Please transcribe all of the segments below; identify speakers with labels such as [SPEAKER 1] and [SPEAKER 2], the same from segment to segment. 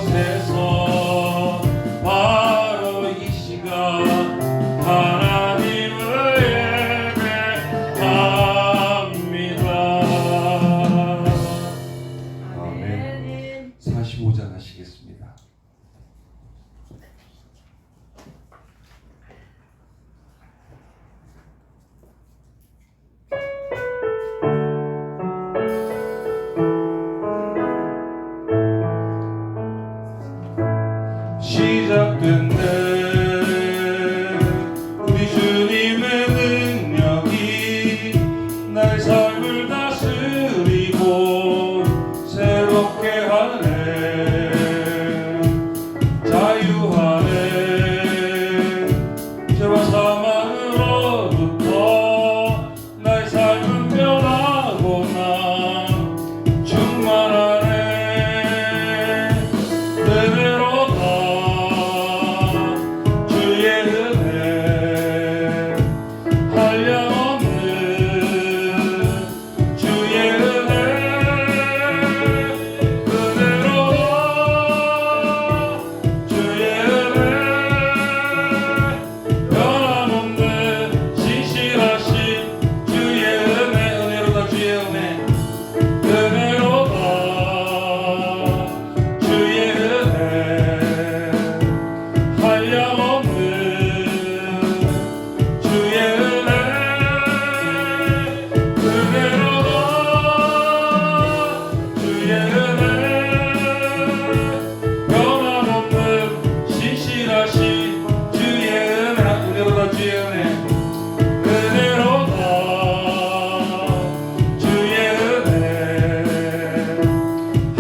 [SPEAKER 1] 곳에서 바로 이 시간 하나님을 예배합니다. 아멘. 45장 하시겠습니다. 시작됐네. 우리 주님의 능력이 나의 삶을 다스리고 새롭게 하네. 자유하네. 죄와 사망으로부터 나의 삶은 변하고나 충만하네. 그대로다 주의 은혜 한량없는 주의 은혜 그대로다 주의 은혜 변함없는 신실하신 주의 은혜 은혜로다 주의 은혜 그대로다 주의 은혜 한량없는 주의 은혜 그대로다 주의 은혜 변함없는 신실하신 주의 은혜 그대로다 주의 은혜 그대로다 주의 은혜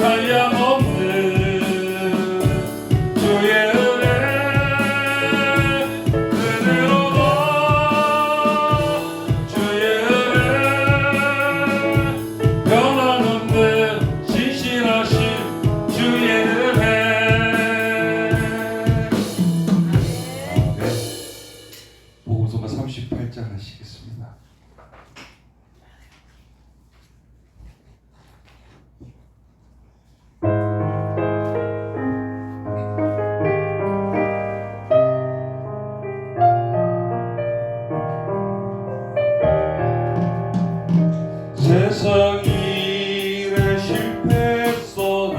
[SPEAKER 1] 한량없는 주의 은혜 그대로다 주의 은혜 변함없는 신실하신 주의 은혜. 복음서가 38장 하시겠습니다. 세상 일에 실패했어도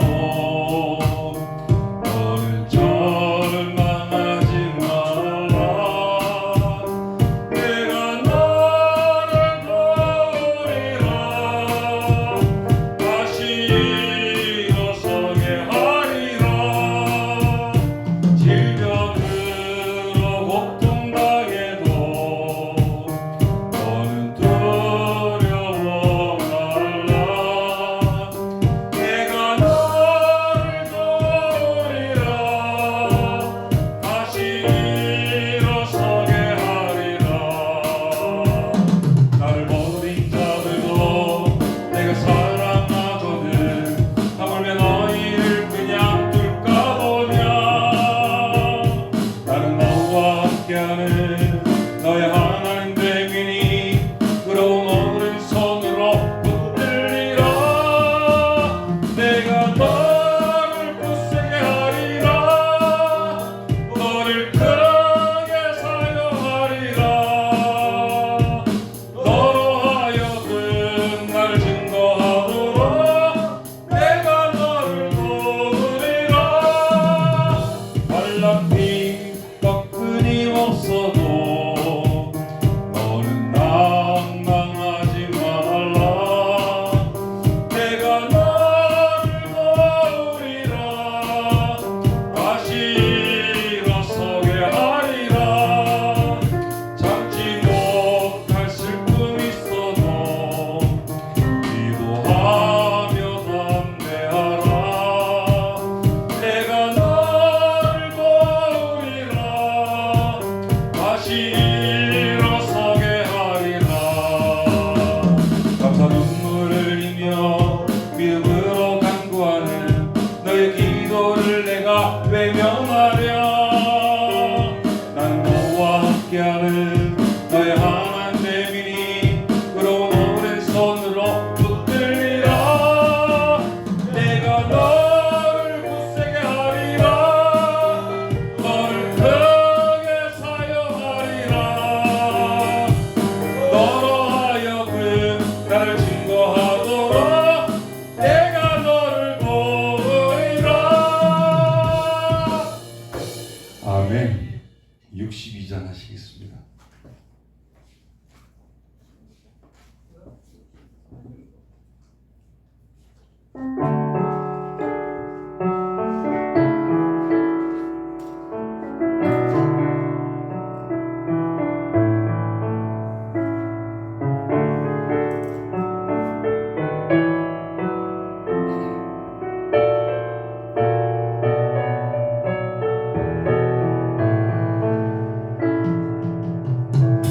[SPEAKER 1] 너는 절망하지 말라. 내가 너를 도우리라. 다시 일어서게 하리라. 질병으로 고통당해도 너는 두려워 말라. 내가 너를 도우리라. 다시 일어서게 하리라. 나를 버린 자들도 내가 사랑하거든. 하물며 너희를 그냥 둘까 보냐. 나는 너와 함께하는 너의 하나님 되기니 그러운 오른손으로 붙들리라. 내가 너를 굳세게 하리라. 너를 크게 사용하리라. 너로 하여금 나를 증거하도록 내가 너를 도우리라. 발람이 더 끊임없어도 너는 낭망하지 말라. 내가 너를 도우리라. 다시 일어서게 하리라. 참지 못할 슬픔 있어도 기도하며 담대하라. 내가 너를 도우리라. 다시 일어서게 하리라. 감사 눈물을 흘리며 믿음으로 간구하는 너의 기도를 내가 외면하랴. 난 너와 함께하는 너의 하나님 되미니 그러운 오른손으로 붙들리라. 내가 너를 굳세게 하리라. 시작하시겠습니다.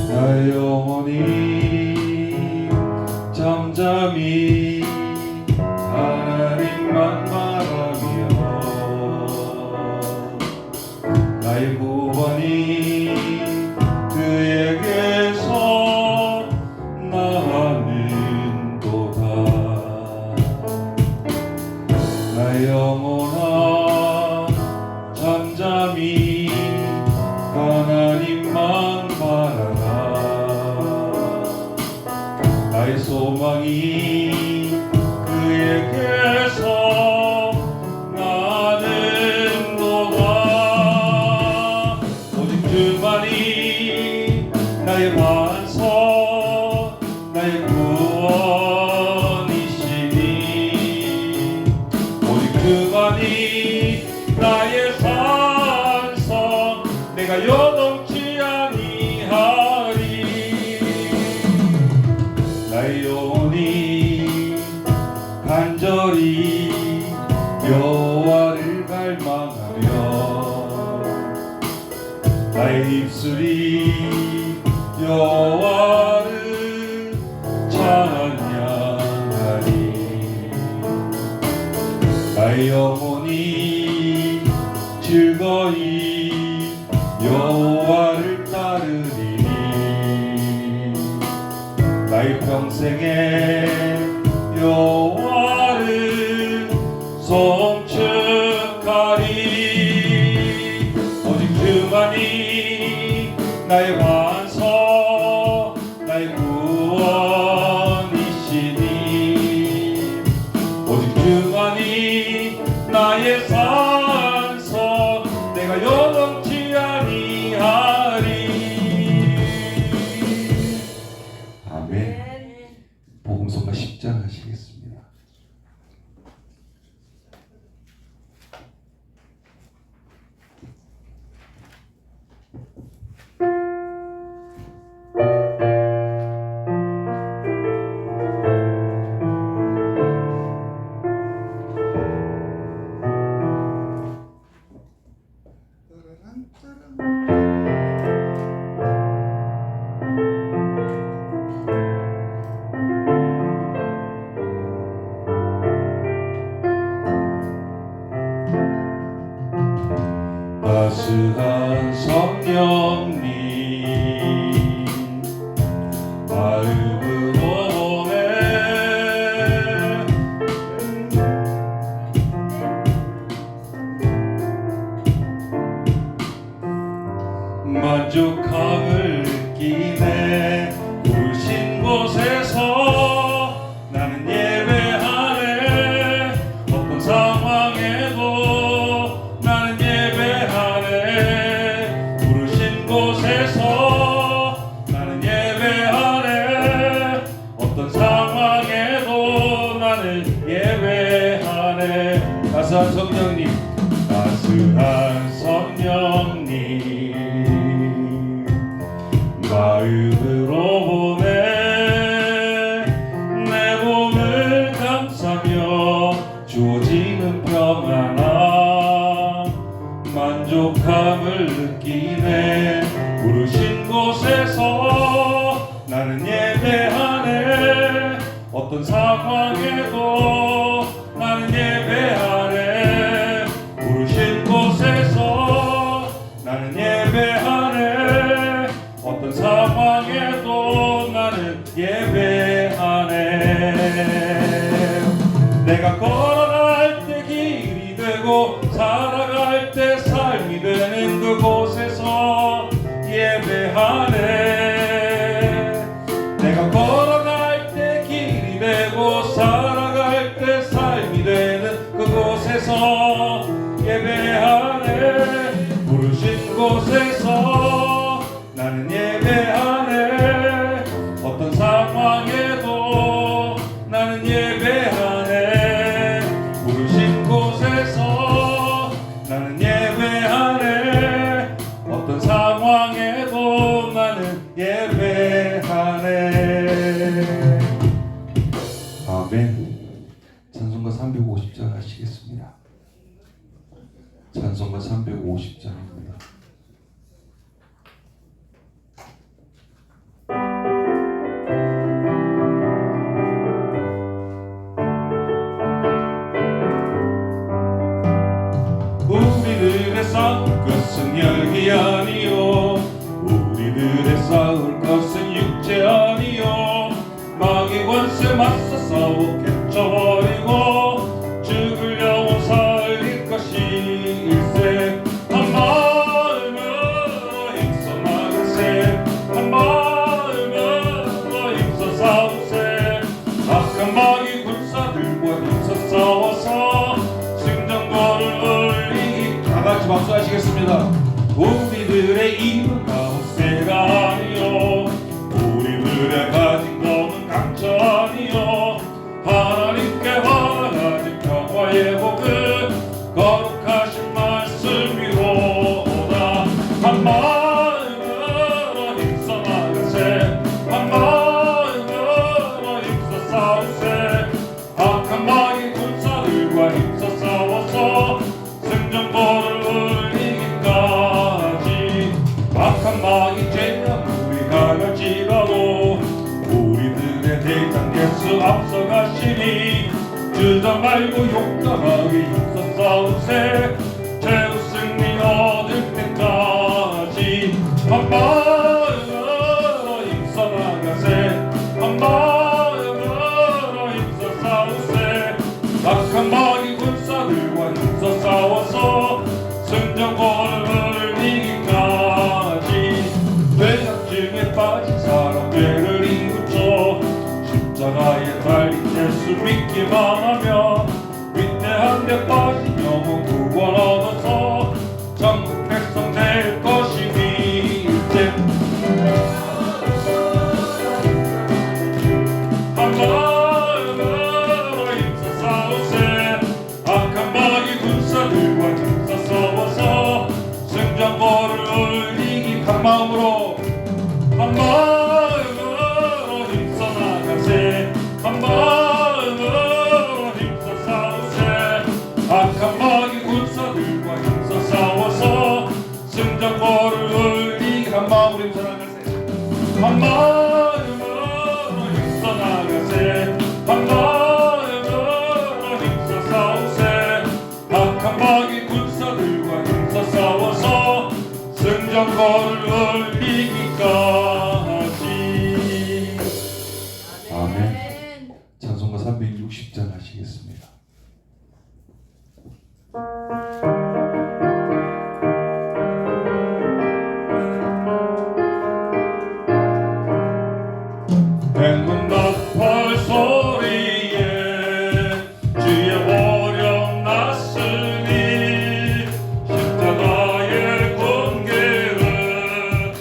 [SPEAKER 1] 나의 영혼이 잠잠히 하나님만 바라며 나의 구원이 그에게서 나는도다. 나의 영혼아 잠잠히 하나님만 바라라. 나의 소망이 그에게서 나는도다. 오직 주만이 나의 반석 나의 구원이시니 오직 주만이 나의 산성 내가 요동치 아니하리. 나의 영혼이 간절히 여호와를 갈망하며 나의 입술이 여호와를 찬양하리. 나의 영혼이 즐거이 여호와를 따르리니 나의 평생에 여호와를 송축하리. 오직 주만이 나의 반석 나의 구원이시니 오직 주만이 나의 산석 내가 요동치 아니하리. 아멘. 복음성가 10장 하시겠습니다. 따스한 성령님 마음으로 오네. 만족함을 느끼네. 부르신 곳에서 나는 예배하네. 어떤 상황에도 나는 예배하네. 부르신 곳에서 나는 예배하네. 어떤 상황에도 나는 예배하네. 따스한 성령님 따스한 성령님 마음으로 보내. 내 몸을 감싸며 주어지는 평안함 만족함을 느끼네. 부르신 곳에서 나는 예배하네. 어떤 상황에도 나는 예배하네. 부르신 곳에서 나는 예배하네. 어떤 상황에도 나는 예배하네. 내가 걸어갈 때 길이 되고 살아갈 때 삶이 되는 그곳에서 예배하네. 내가 걸어갈 때 길이 되고 살아갈 때 삶이 되는 그곳에서 예배하네. 부르신 곳에서 찬송가 350장입니다. 우리들의 싸울 것은 열기 아니요, 우리들의 싸울 것은 육체 아니요, 마귀 권세 맞서 싸워 깨쳐버리고 죽을 영혼 살릴 것이 일세. 한 마음으로 힘써 나가세, 한 마음으로 힘써 싸우세. 악한 마귀 군사들과 힘써 싸워서 승전거를 올리기. 다같이 박수하시겠습니다. 우리들의 힘은 가호세가 아니요, 우리들의 가진 것은 강처 아니요, 하나님께 바라진 평화의 복은 거룩하신 말씀이로다. 한 마음으로 힘써 나가세, 한 마음으로 힘써 싸우세. 악한 마귀 군사들과 힘써 싸워서 승전거를 올리기까지. 악한 마귀 죄가 우리 강할지라도 우리들의 대장 예수 앞서가시니 주저 말고 용감하게 힘써 싸우세. 최후 승리 얻을 때까지. 한 마음으로 힘써 나가세, 한 마음으로 힘써 싸우세. 악한 마귀 군사들과 힘써 싸워서 승전거를 올리기까지. 죄악증에 빠진 사람 죄를 이루쳐 십자가에 달린 예수 믿기만 하면 위대한 데 빠진 영혼 구원 얻어서 천국 백성 될 것이니 일제. 한 마음으로 힘써 싸우세. 악한 마귀 군사들과 힘써 싸워서 승전거를 올리기. 한 마음으로, 한 마음으로 힘써 나가세, 한 마음으로 힘써 싸우세. 악한 마귀 군사들과 힘써 싸워서 승전거를 올리기. 한 마음으로 힘써 나가세, 한 마음으로 힘써 나가세, 한 마음으로 힘써 싸우세. 악한 마귀 군사들과 힘써 싸워서 승전거를 올리기까지. 아멘. 찬송가 360장 하시겠습니다. 백문 나팔 소리에 주의 보령 났으니 십자가의 군계를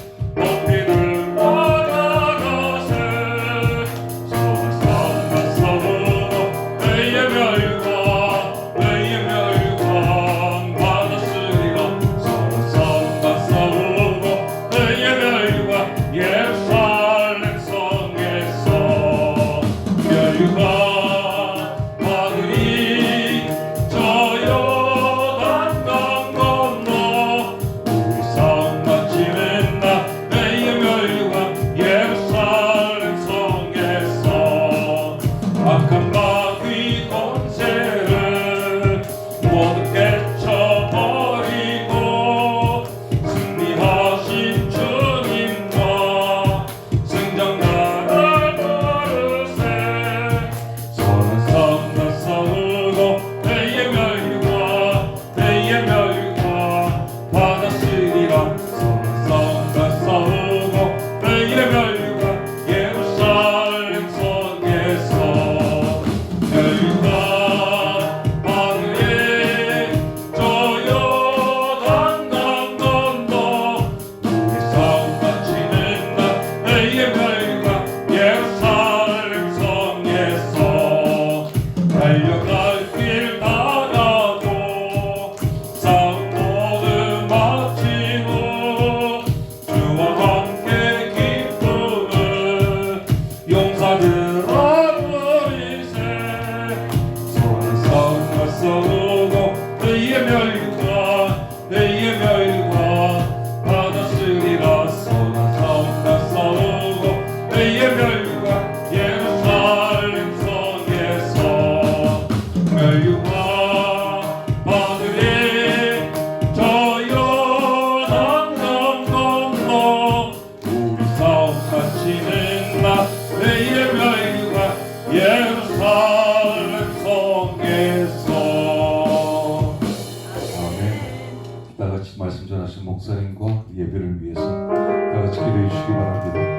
[SPEAKER 1] 다 같이 말씀 전하신 목사님과 예배를 위해서 다 같이 기도해 주시기 바랍니다.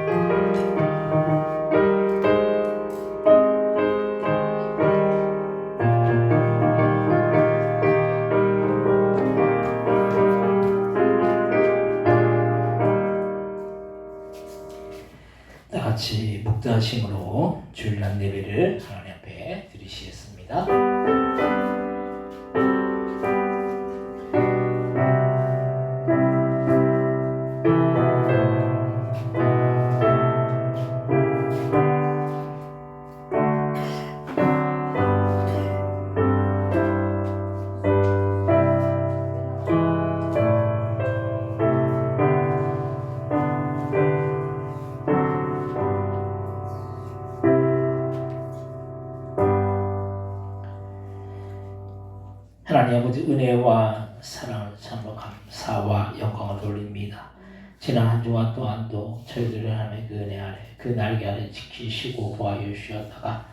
[SPEAKER 2] 다 같이 묵다심으로 주일날 예배를 하나님 앞에 드리시겠습니다. 하나님 아버지 은혜와 사랑을 참으로 감사와 영광을 돌립니다. 지난 한 주간 또한도 저희들을 하나님의 그 은혜 아래 그 날개 아래 지키시고 보호하여 주셨다가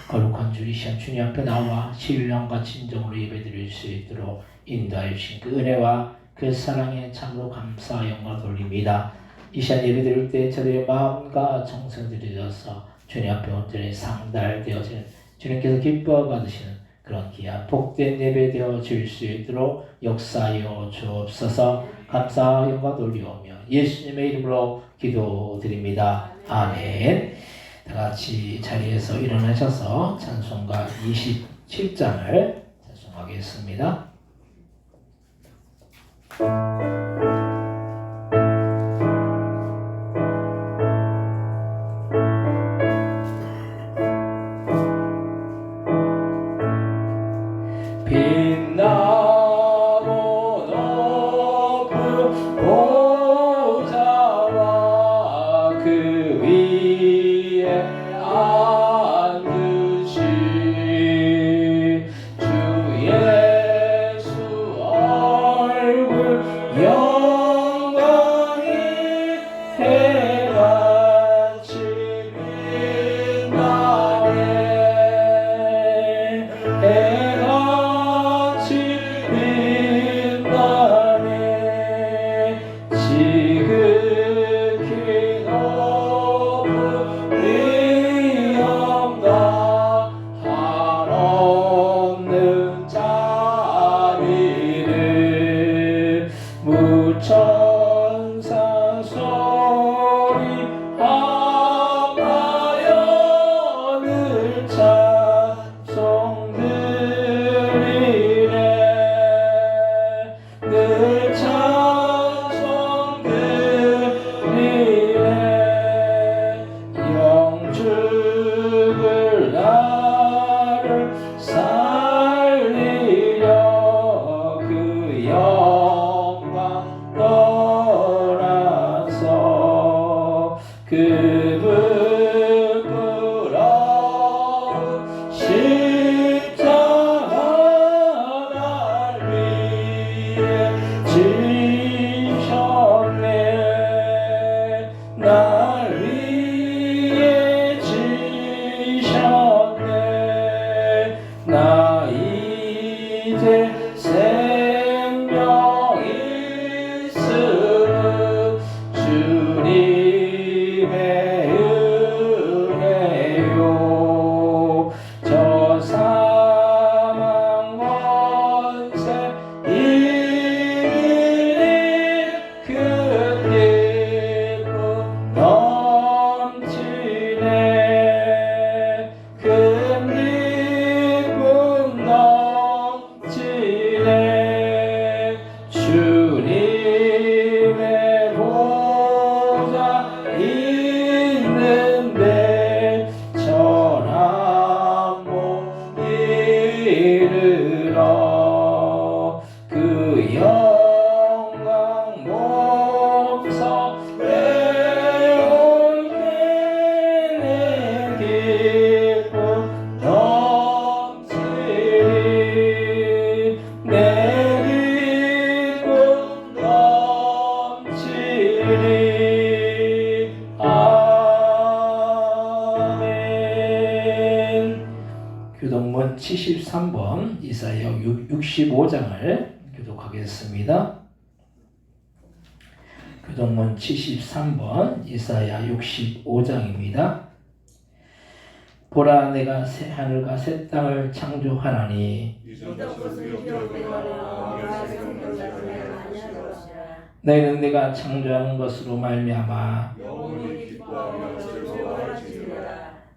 [SPEAKER 2] 거룩한 주일 시간 주님 앞에 나와 신령과 진정으로 예배드릴 수 있도록 인도하여 주신 그 은혜와 그 사랑에 참으로 감사와 영광을 돌립니다. 이 시간 예배드릴 때 저희의 마음과 정성 들여서 주님 앞에 온전히 상달되어지는 주님께서 기뻐 받으시는 그런 귀한 복된 예배 되어질 수 있도록 역사하여 주옵소서. 감사와 영광 돌리오며 예수님의 이름으로 기도드립니다. 아멘. 다 같이 자리에서 일어나셔서 찬송가 27장을 찬송하겠습니다. 빛나고 높은 보좌와 그 위에 앉으신 주 예수 얼굴 영광이 해같이 빛나네. 지극히 높은 위엄과 한없는 자비를 무천사 소리 합하여 늘 찬송드리네. 늘 찬송드리네. 영죽을 나를 살리려 그 영광 떠나서 그분 부러운 십자가 날 위해 지셨네. 날 위해 지셨네. 나 이제 생명 있으는 주님의 은혜요. 저 사망 권세 이기는 그 기쁨 넘치네. 그 기쁨 넘치네. 주님의 보좌 있는데 전한 몸 이르러 그 영광 몸서 배울 때내 기쁨 넘치리. 내 기쁨 넘치리. 아멘. 교동문 73번 이사야 65장을 교독하겠습니다. 교동문 73번, 이사야 65장입니다. 보라, 내가 새 하늘과 새 땅을 창조하나니 너희는 내가 창조하는 것으로 말미암아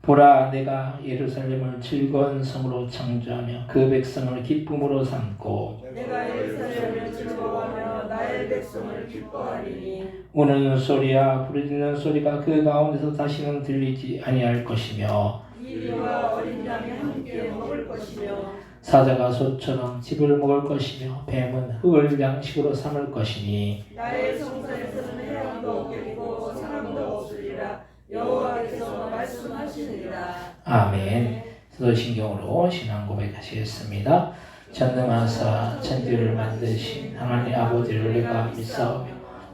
[SPEAKER 2] 보라, 내가 예루살렘을 즐거운 성으로 창조하며 그 백성을 기쁨으로 삼고
[SPEAKER 3] 내가 예루살렘을 즐거워하며 나의 백성을 기뻐하리니
[SPEAKER 2] 우는 소리와 부르짖는 소리가 그 가운데서 다시는 들리지 아니할 것이며
[SPEAKER 3] 이리와 어린 양이 함께 먹을 것이며
[SPEAKER 2] 사자가 소처럼 짚을 먹을 것이며 뱀은 흙을 양식으로 삼을 것이니
[SPEAKER 3] 나의 성산에서는 해양도 없겠고 사람도 없으리라. 여호와께서 말씀하시니라.
[SPEAKER 2] 아멘. 사도신경으로 신앙 고백하시겠습니다. 전능하사 천지를 만드신 하나님 아버지를 내가 믿사오며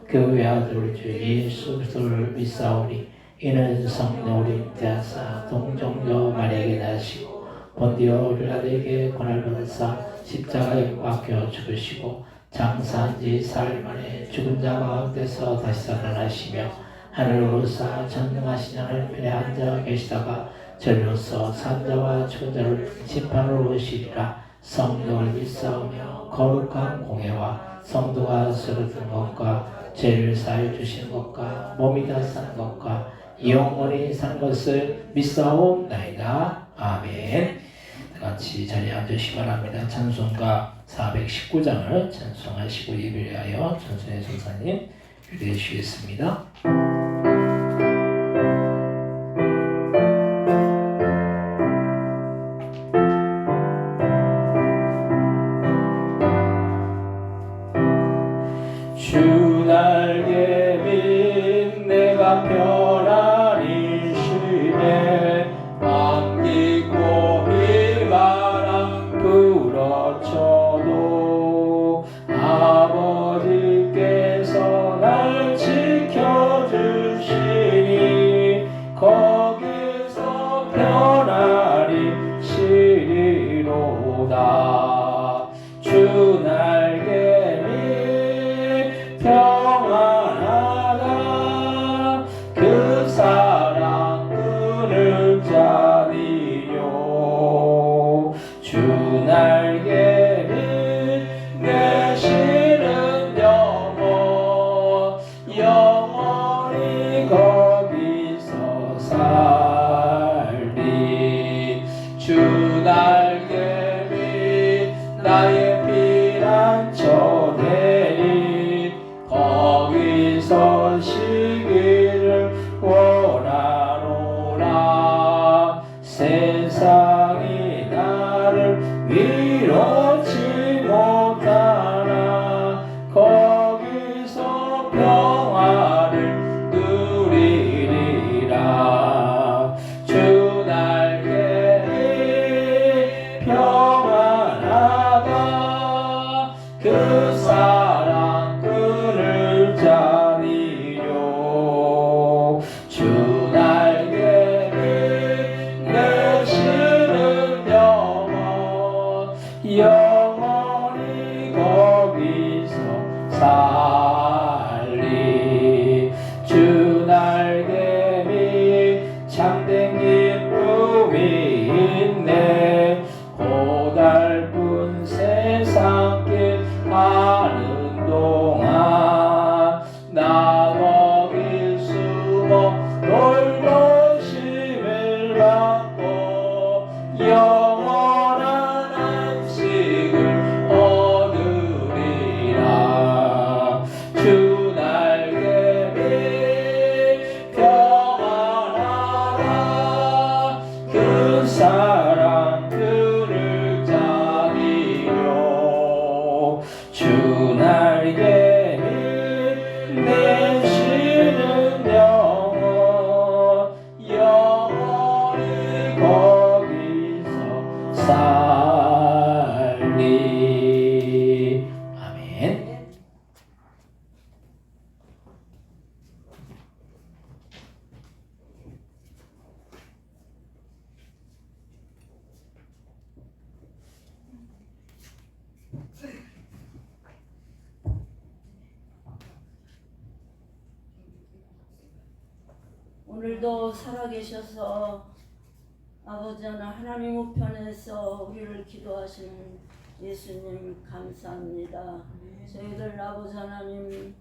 [SPEAKER 2] 그 외아들 주 예수 그리스도를 믿사오니 이는 성령으로 잉태하사 동정녀 마리아에게 나시고 본디오 빌라도에게 고난을 받으사 십자가에 못 박혀 죽으시고 장사한 지 사흘 만에 죽은 자 가운데서 다시 살아나시며 하늘로 오르사 전능하신 하나님 편에 앉아 계시다가 절로서 산자와 죽은 자를 심판으로 오시리라. 성령을 믿사오며 거룩한 공예와 성도가 서로 든 것과 죄를 사해 주신 것과 몸이 다 산 것과 영원히 산 것을 믿사옵나이다. 아멘. 같이 자리에 앉으시기 바랍니다. 찬송가 419장을 찬송하시고 예배하여 전순의 전사님 유대해 주시겠습니다. 주 날개 빈 내가 편안히 쉬네 밤 깊고 비바람 불어쳐도 아버지께서 날 지켜주시니 거기서 편안히 쉬리로다. 주 날개 평안하다. 그 사랑 끈을 짜리요. 주 날개 내 신은 영원히 거기서 살리. 주 날개 밑 나의 피난처 되니 거기서 쉬기를 원하노라. 세상이 나를 위로치 못하나 거기서 평화를 누리리라. 주 날개 평안하다. 그 사랑 끈을 짜리요. 주 날개 내 신은 영원히 거기서 살리. 주 날개 밑 참된 기쁨이 있네. 고달픈 세상길 하는 동안 나 거기 숨어 놀고 심을 받고 영원한 안식을 얻으리라.
[SPEAKER 3] 오늘도 살아계셔서 아버지 하나님 우편에서 우리를 기도하시는 예수님 감사합니다. 저희들 아버지 하나님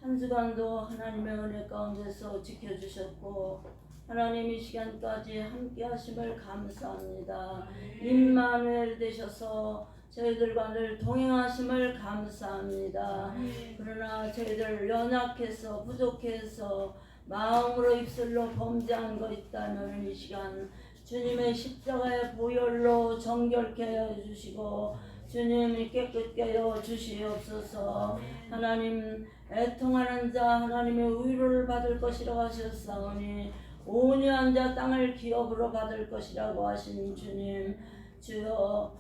[SPEAKER 3] 한 주간도 하나님의 은혜 가운데서 지켜주셨고 하나님 이 시간까지 함께 하심을 감사합니다. 임마누엘 되셔서 저희들과 늘 동행하심을 감사합니다. 그러나 저희들 연약해서 부족해서 마음으로 입술로 범죄한 거 있다면 이 시간 주님의 십자가의 보혈로 정결케 하여 주시고 주님이 깨끗게 하여 주시옵소서. 하나님 애통하는 자 하나님의 위로를 받을 것이라고 하셨사오니 온유한 자 땅을 기업으로 받을 것이라고 하신 주님, 주여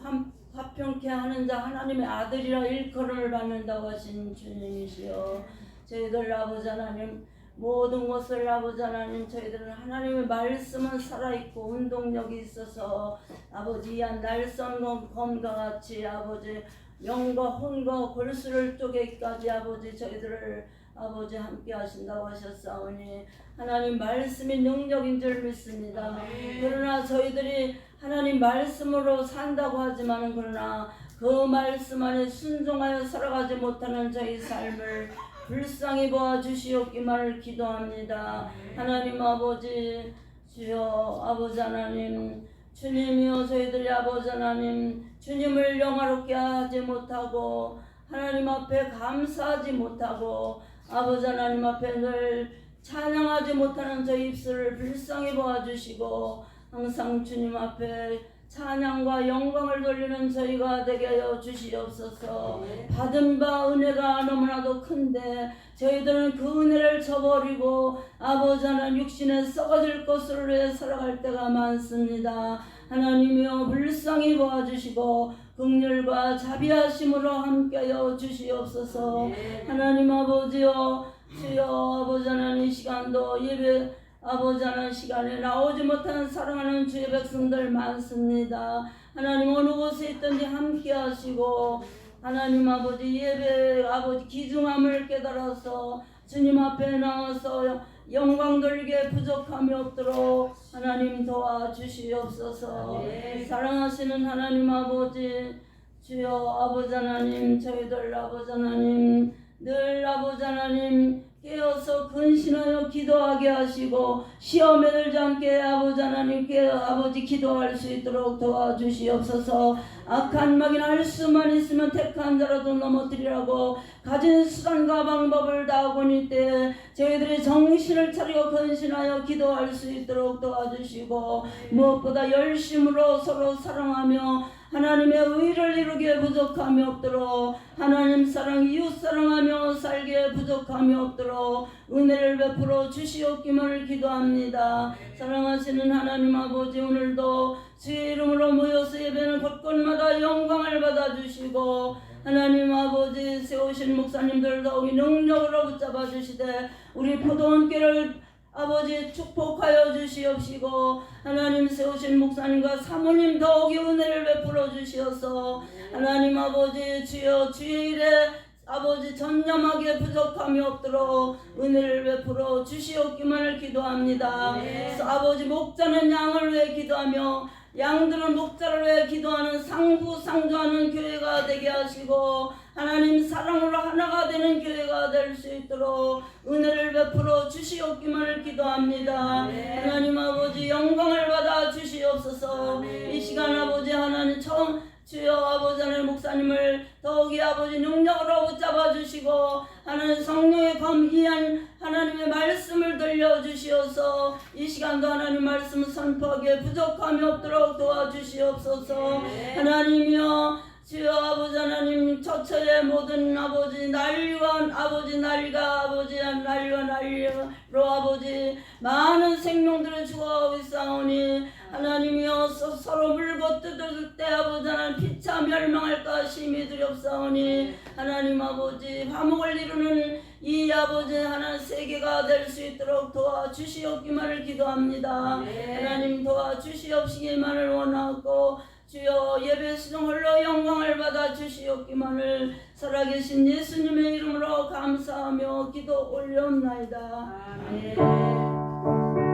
[SPEAKER 3] 화평케 하는 자 하나님의 아들이라 일컬음을 받는다고 하신 주님이시여, 저희들 아버지 하나님 모든 것을 아버지 하나님 저희들은 하나님의 말씀은 살아있고 운동력이 있어서 아버지 이한 날선 검과 같이 아버지 영과 혼과 골수를 쪼개기까지 아버지 저희들을 아버지 함께 하신다고 하셨사오니 하나님 말씀이 능력인 줄 믿습니다. 그러나 저희들이 하나님 말씀으로 산다고 하지만 그러나 그 말씀 안에 순종하여 살아가지 못하는 저희 삶을 불쌍히 보아주시옵기만을 기도합니다. 하나님 아버지 주여 아버지 하나님 주님이여 저희들이 아버지 하나님 주님을 영화롭게 하지 못하고 하나님 앞에 감사하지 못하고 아버지 하나님 앞에 늘 찬양하지 못하는 저희 입술을 불쌍히 보아주시고 항상 주님 앞에 찬양과 영광을 돌리는 저희가 되게 하여 주시옵소서. 받은 바 은혜가 너무나도 큰데 저희들은 그 은혜를 저버리고 아버지 하나님 육신에 썩어질 것을 위해 살아갈 때가 많습니다. 하나님이여 불쌍히 보아주시고 긍휼과 자비하심으로 함께하여 주시옵소서. 하나님 아버지여 주여 아버지 하나님 이 시간도 예배 아버지 하나님 시간에 나오지 못하는 사랑하는 주의 백성들 많습니다. 하나님 어느 곳에 있든지 함께 하시고 하나님 아버지 예배 아버지 귀중함을 깨달아서 주님 앞에 나와서 영광 돌리게 부족함이 없도록 하나님 도와주시옵소서. 사랑하시는 하나님 아버지 주여 아버지 하나님 저희들 아버지 하나님 늘 아버지 하나님 깨어서 근신하여 기도하게 하시고 시험에 들지 않게 아버지 하나님께 아버지 기도할 수 있도록 도와주시옵소서. 악한 막이나 할 수만 있으면 택한 자라도 넘어뜨리라고 가진 수단과 방법을 다하고니 때 저희들이 정신을 차리고 근신하여 기도할 수 있도록 도와주시고 무엇보다 열심으로 서로 사랑하며 하나님의 의를 이루기에 부족함이 없도록 하나님 사랑 이웃 사랑하며 살기에 부족함이 없도록 은혜를 베풀어 주시옵기만을 기도합니다. 사랑하시는 하나님 아버지 오늘도 주의 이름으로 모여서 예배는 곳곳마다 영광을 받아주시고 하나님 아버지 세우신 목사님들 더욱이 능력으로 붙잡아 주시되 우리 포도원교를 아버지 축복하여 주시옵시고 하나님 세우신 목사님과 사모님 더욱이 은혜를 베풀어 주시어서 하나님 아버지 주여 주의 일에 아버지 전념하게 부족함이 없도록 은혜를 베풀어 주시옵기만을 기도합니다. 아버지 목자는 양을 위해 기도하며 양들은 목자를 위해 기도하는 상부상조하는 교회가 되게 하시고 하나님 사랑으로 하나가 되는 교회가 될 수 있도록 은혜를 베풀어 주시옵기만을 기도합니다. 하나님 아버지 영광을 받아 주시옵소서. 이 시간 아버지 하나님 주여 아버지 하나님 목사님을 더욱이 아버지 능력으로 붙잡아 주시고 하나님 성령의 검기한 하나님의 말씀을 들려주시어서 이 시간도 하나님 말씀을 선포하기에 부족함이 없도록 도와주시옵소서. 하나님이여 주여 아버지 하나님 처처의 모든 아버지 난리와 아버지 난리가 아버지 난리와 난리로 아버지 많은 생명들을 죽어가고 있사오니 하나님이여 서로 물고 뜯을 때 아버지 하나님 피차 멸망할까 심히 두렵사오니 하나님 아버지 화목을 이루는 이 아버지 하나님 세계가 될 수 있도록 도와주시옵기만을 기도합니다. 하나님 도와주시옵시기만을 원하고 주여 예배 수종 홀로 영광을 받아 주시옵기만을 살아계신 예수님의 이름으로 감사하며 기도 올려옵나이다. 아멘.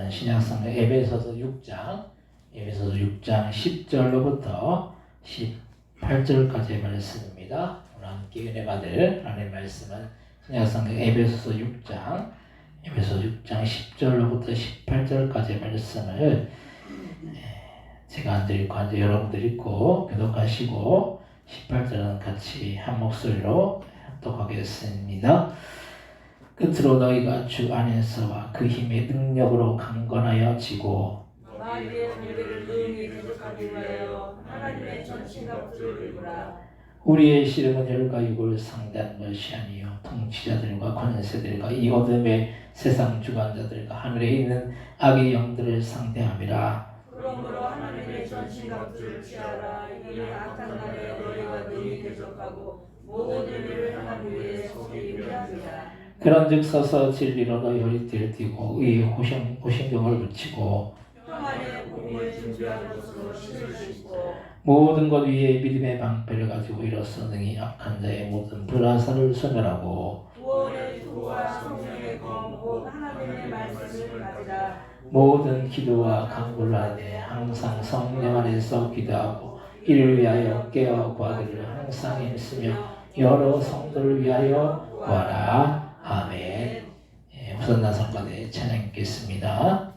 [SPEAKER 2] 말씀은 신약성경 에베소서 6장 10절로부터 18절까지의 말씀입니다. 오늘 함께 은혜 받을 하나님의 말씀은 신약성경 에베소서 6장 10절로부터 18절까지의 말씀을 제가 안 드리고 이제 여러분들 읽고 교독하시고 18절은 같이 한 목소리로 합독하겠습니다. 끝으로 너희가 주 안에서와 그 힘의 능력으로 강건하여 지고
[SPEAKER 3] 마귀의 관계를 능히 대적하기 위하여 하나님의 전신갑주를 입으라.
[SPEAKER 2] 우리의 씨름은 혈과 육을 상대한 것이 아니요 통치자들과 권세들과 이 어둠의 세상 주관자들과 하늘에 있는 악의 영들을 상대함이라.
[SPEAKER 3] 그러므로 하나님의 전신갑주를 취하라. 이는 악한 날에 너희가 능히 대적하고 모든 일을 하기 위해 속히 유리합니다.
[SPEAKER 2] 그런즉 서서 진리로 너희 허리띠를 띠고 의의 호심경을 붙이고
[SPEAKER 3] 평안의 복음을 준비한 것으로 신을 신고
[SPEAKER 2] 모든 것 위에 믿음의 방패를 가지고 일어서 능히 악한 자의 모든 불화살을 소멸하고
[SPEAKER 3] 구원의 도와 성령의 검 곧 하나님의 말씀을 가지라.
[SPEAKER 2] 모든 기도와 간구를 하되 항상 성령 안에서 기도하고 이를 위하여 깨어 구하기를 항상 힘쓰며 여러 성도를 위하여 구하라. 아멘. 호산나 성가대 찬양 읽겠습니다.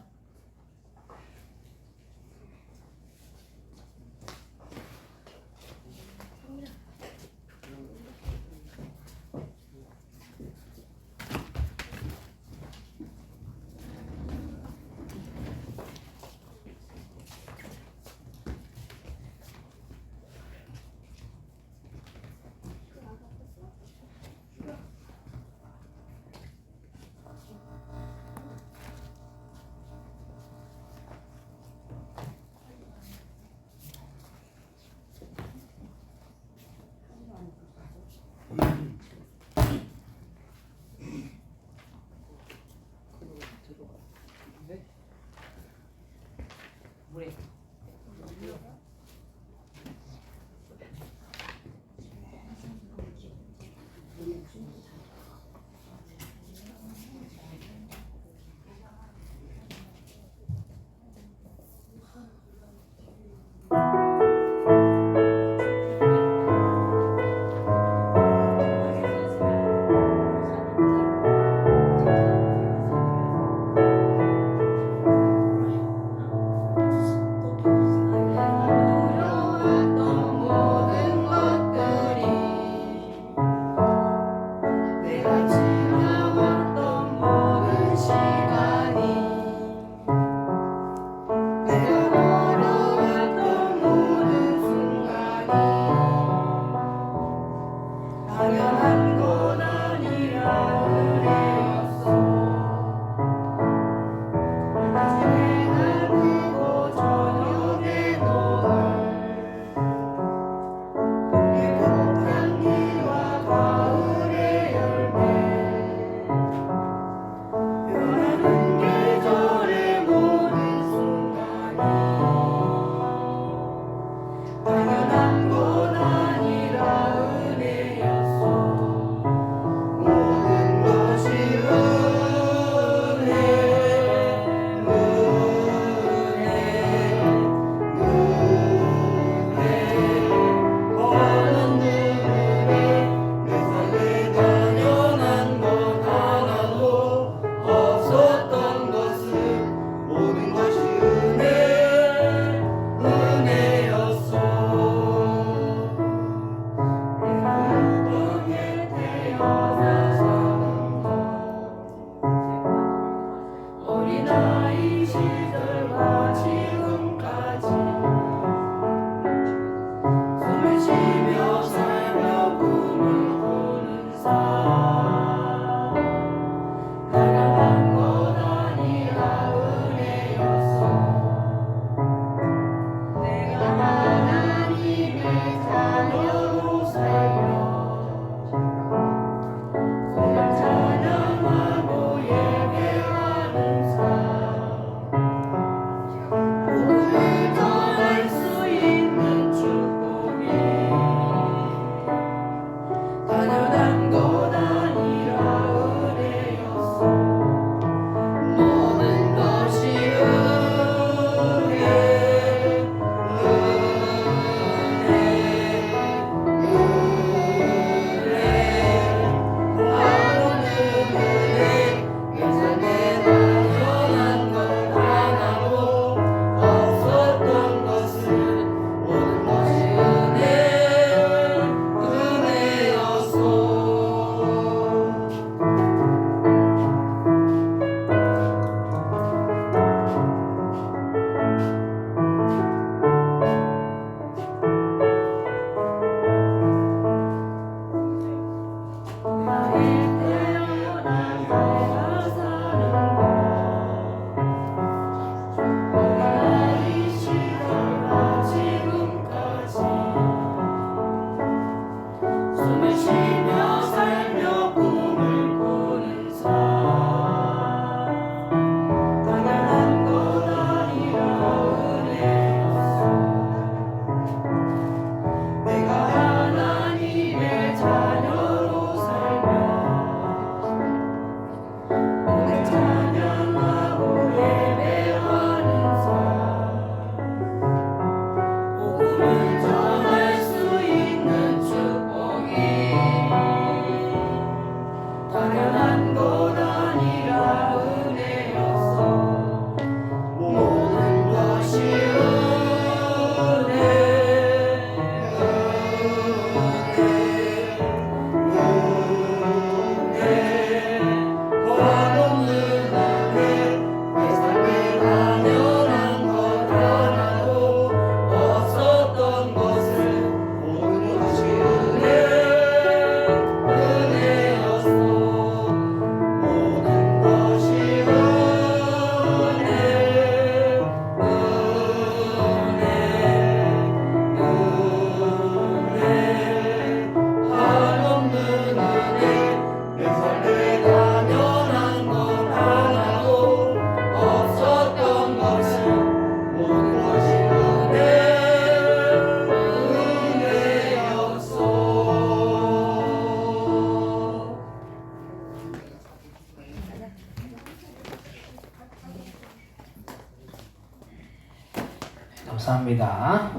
[SPEAKER 2] 반갑습니다.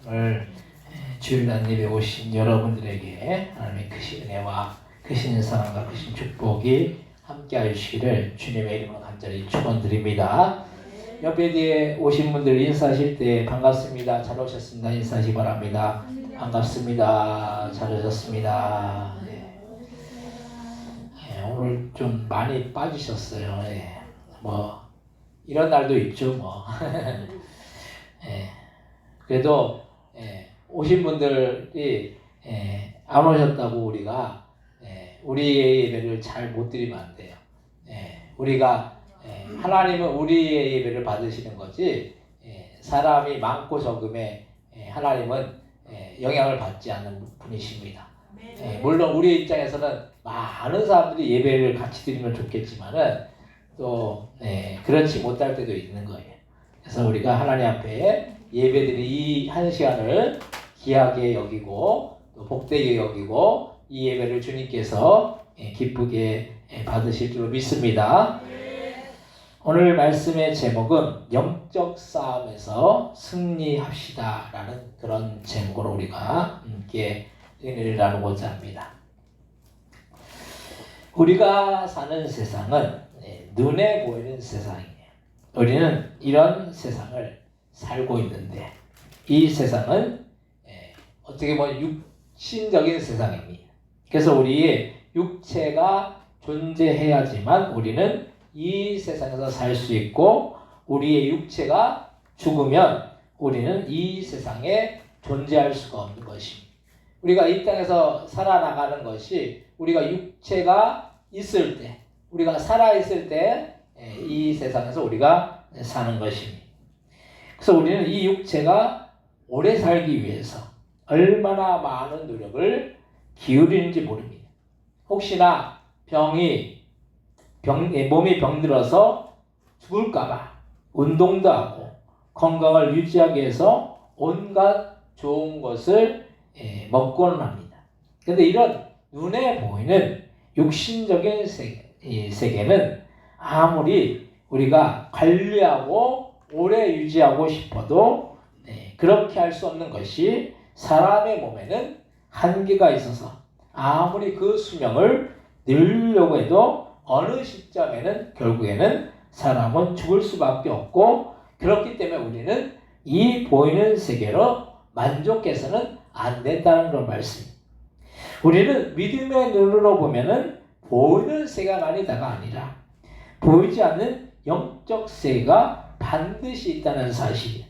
[SPEAKER 2] 오늘 주일날 예배 오신 여러분들에게 하나님의 크신 은혜와 크신 사랑과 크신 축복이 함께 하시기를 주님의 이름으로 간절히 축원드립니다. 옆에 뒤에 오신 분들 인사하실 때 반갑습니다. 잘 오셨습니다. 인사하시기 바랍니다. 반갑습니다. 잘 오셨습니다. 오늘 좀 많이 빠지셨어요. 뭐 이런 날도 있죠. 뭐 그래도 오신 분들이 안 오셨다고 우리가 우리의 예배를 잘 못 드리면 안 돼요. 우리가 하나님은 우리의 예배를 받으시는 거지 사람이 많고 적음에 하나님은 영향을 받지 않는 분이십니다. 물론 우리 입장에서는 많은 사람들이 예배를 같이 드리면 좋겠지만은 또 그렇지 못할 때도 있는 거예요. 그래서 우리가 하나님 앞에 예배드리 이 한 시간을 귀하게 여기고 또 복되게 여기고 이 예배를 주님께서 기쁘게 받으실 줄로 믿습니다. 오늘 말씀의 제목은 영적 싸움에서 승리합시다 라는 그런 제목으로 우리가 함께 은혜를 나누고자 합니다. 우리가 사는 세상은 눈에 보이는 세상이에요. 우리는 이런 세상을 살고 있는데 이 세상은 어떻게 보면 육신적인 세상입니다. 그래서 우리의 육체가 존재해야지만 우리는 이 세상에서 살 수 있고 우리의 육체가 죽으면 우리는 이 세상에 존재할 수가 없는 것입니다. 우리가 이 땅에서 살아나가는 것이 우리가 육체가 있을 때, 우리가 살아있을 때 이 세상에서 우리가 사는 것입니다. 그래서 우리는 이 육체가 오래 살기 위해서 얼마나 많은 노력을 기울이는지 모릅니다. 혹시나 몸이 병들어서 죽을까봐 운동도 하고 건강을 유지하기 위해서 온갖 좋은 것을 먹고는 합니다. 그런데 이런 눈에 보이는 육신적인 세계는 아무리 우리가 관리하고 오래 유지하고 싶어도 그렇게 할 수 없는 것이 사람의 몸에는 한계가 있어서 아무리 그 수명을 늘리려고 해도 어느 시점에는 결국에는 사람은 죽을 수밖에 없고 그렇기 때문에 우리는 이 보이는 세계로 만족해서는 안 된다는 그런 말씀입니다. 우리는 믿음의 눈으로 보면은 보이는 세계가 아니라 보이지 않는 영적 세계가 반드시 있다는 사실이에요.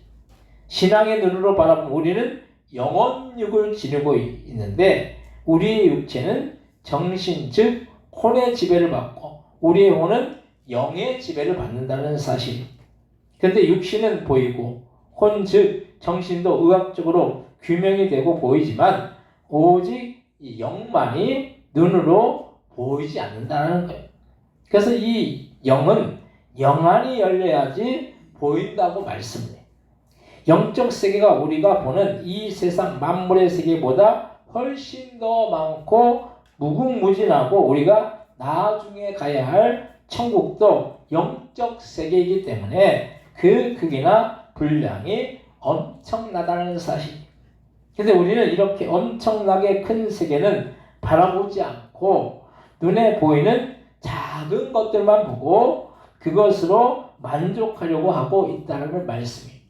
[SPEAKER 2] 신앙의 눈으로 바라보면 우리는 영혼육을 지니고 있는데 우리의 육체는 정신 즉 혼의 지배를 받고 우리의 혼은 영의 지배를 받는다는 사실입니다. 그런데 육신은 보이고 혼 즉 정신도 의학적으로 규명이 되고 보이지만 오직 이 영만이 눈으로 보이지 않는다는 거예요. 그래서 이 영은 영안이 열려야지 보인다고 말씀해요. 영적 세계가 우리가 보는 이 세상 만물의 세계보다 훨씬 더 많고 무궁무진하고 우리가 나중에 가야 할 천국도 영적 세계이기 때문에 그 크기나 분량이 엄청나다는 사실. 그런데 우리는 이렇게 엄청나게 큰 세계는 바라보지 않고 눈에 보이는 작은 것들만 보고 그것으로 만족하려고 하고 있다는 말씀입니다.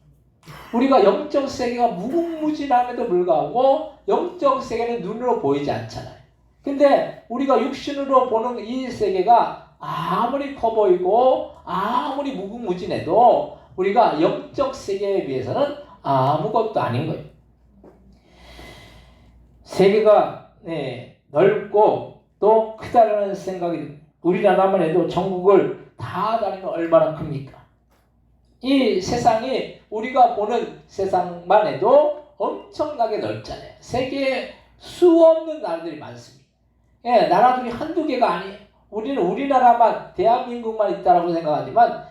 [SPEAKER 2] 우리가 영적 세계가 무궁무진함에도 불구하고 영적 세계는 눈으로 보이지 않잖아요. 근데 우리가 육신으로 보는 이 세계가 아무리 커 보이고 아무리 무궁무진해도 우리가 영적 세계에 비해서는 아무것도 아닌 거예요. 세계가 넓고 또 크다라는 생각이 우리나라만 해도 전국을 다 다니면 얼마나 큽니까? 이 세상이 우리가 보는 세상만 해도 엄청나게 넓잖아요. 세계에 수없는 나라들이 많습니다. 나라들이 한두 개가 아니에요. 우리는 우리나라만 대한민국만 있다라고 생각하지만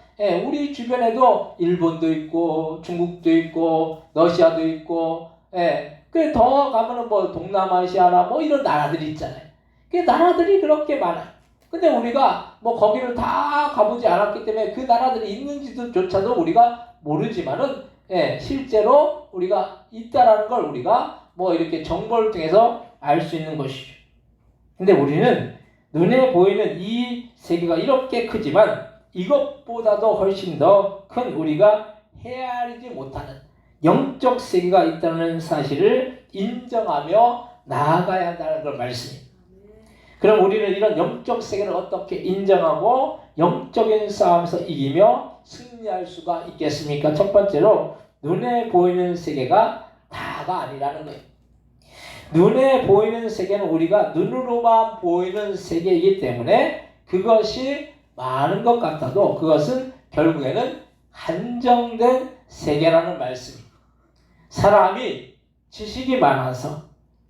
[SPEAKER 2] 우리 주변에도 일본도 있고 중국도 있고 러시아도 있고 그 더 가면은 뭐 동남아시아나 뭐 이런 나라들이 있잖아요. 그 나라들이 그렇게 많아요. 근데 우리가 뭐 거기를 다 가보지 않았기 때문에 그 나라들이 있는지조차도 우리가 모르지만은 실제로 우리가 있다라는 걸 우리가 뭐 이렇게 정보를 통해서 알 수 있는 것이죠. 근데 우리는 눈에 보이는 이 세계가 이렇게 크지만 이것보다도 훨씬 더 큰 우리가 헤아리지 못하는 영적 세계가 있다는 사실을 인정하며 나아가야 한다는 걸 말씀입니다. 그럼 우리는 이런 영적 세계를 어떻게 인정하고 영적인 싸움에서 이기며 승리할 수가 있겠습니까? 첫 번째로 눈에 보이는 세계가 다가 아니라는 거예요. 눈에 보이는 세계는 우리가 눈으로만 보이는 세계이기 때문에 그것이 많은 것 같아도 그것은 결국에는 한정된 세계라는 말씀입니다. 사람이 지식이 많아서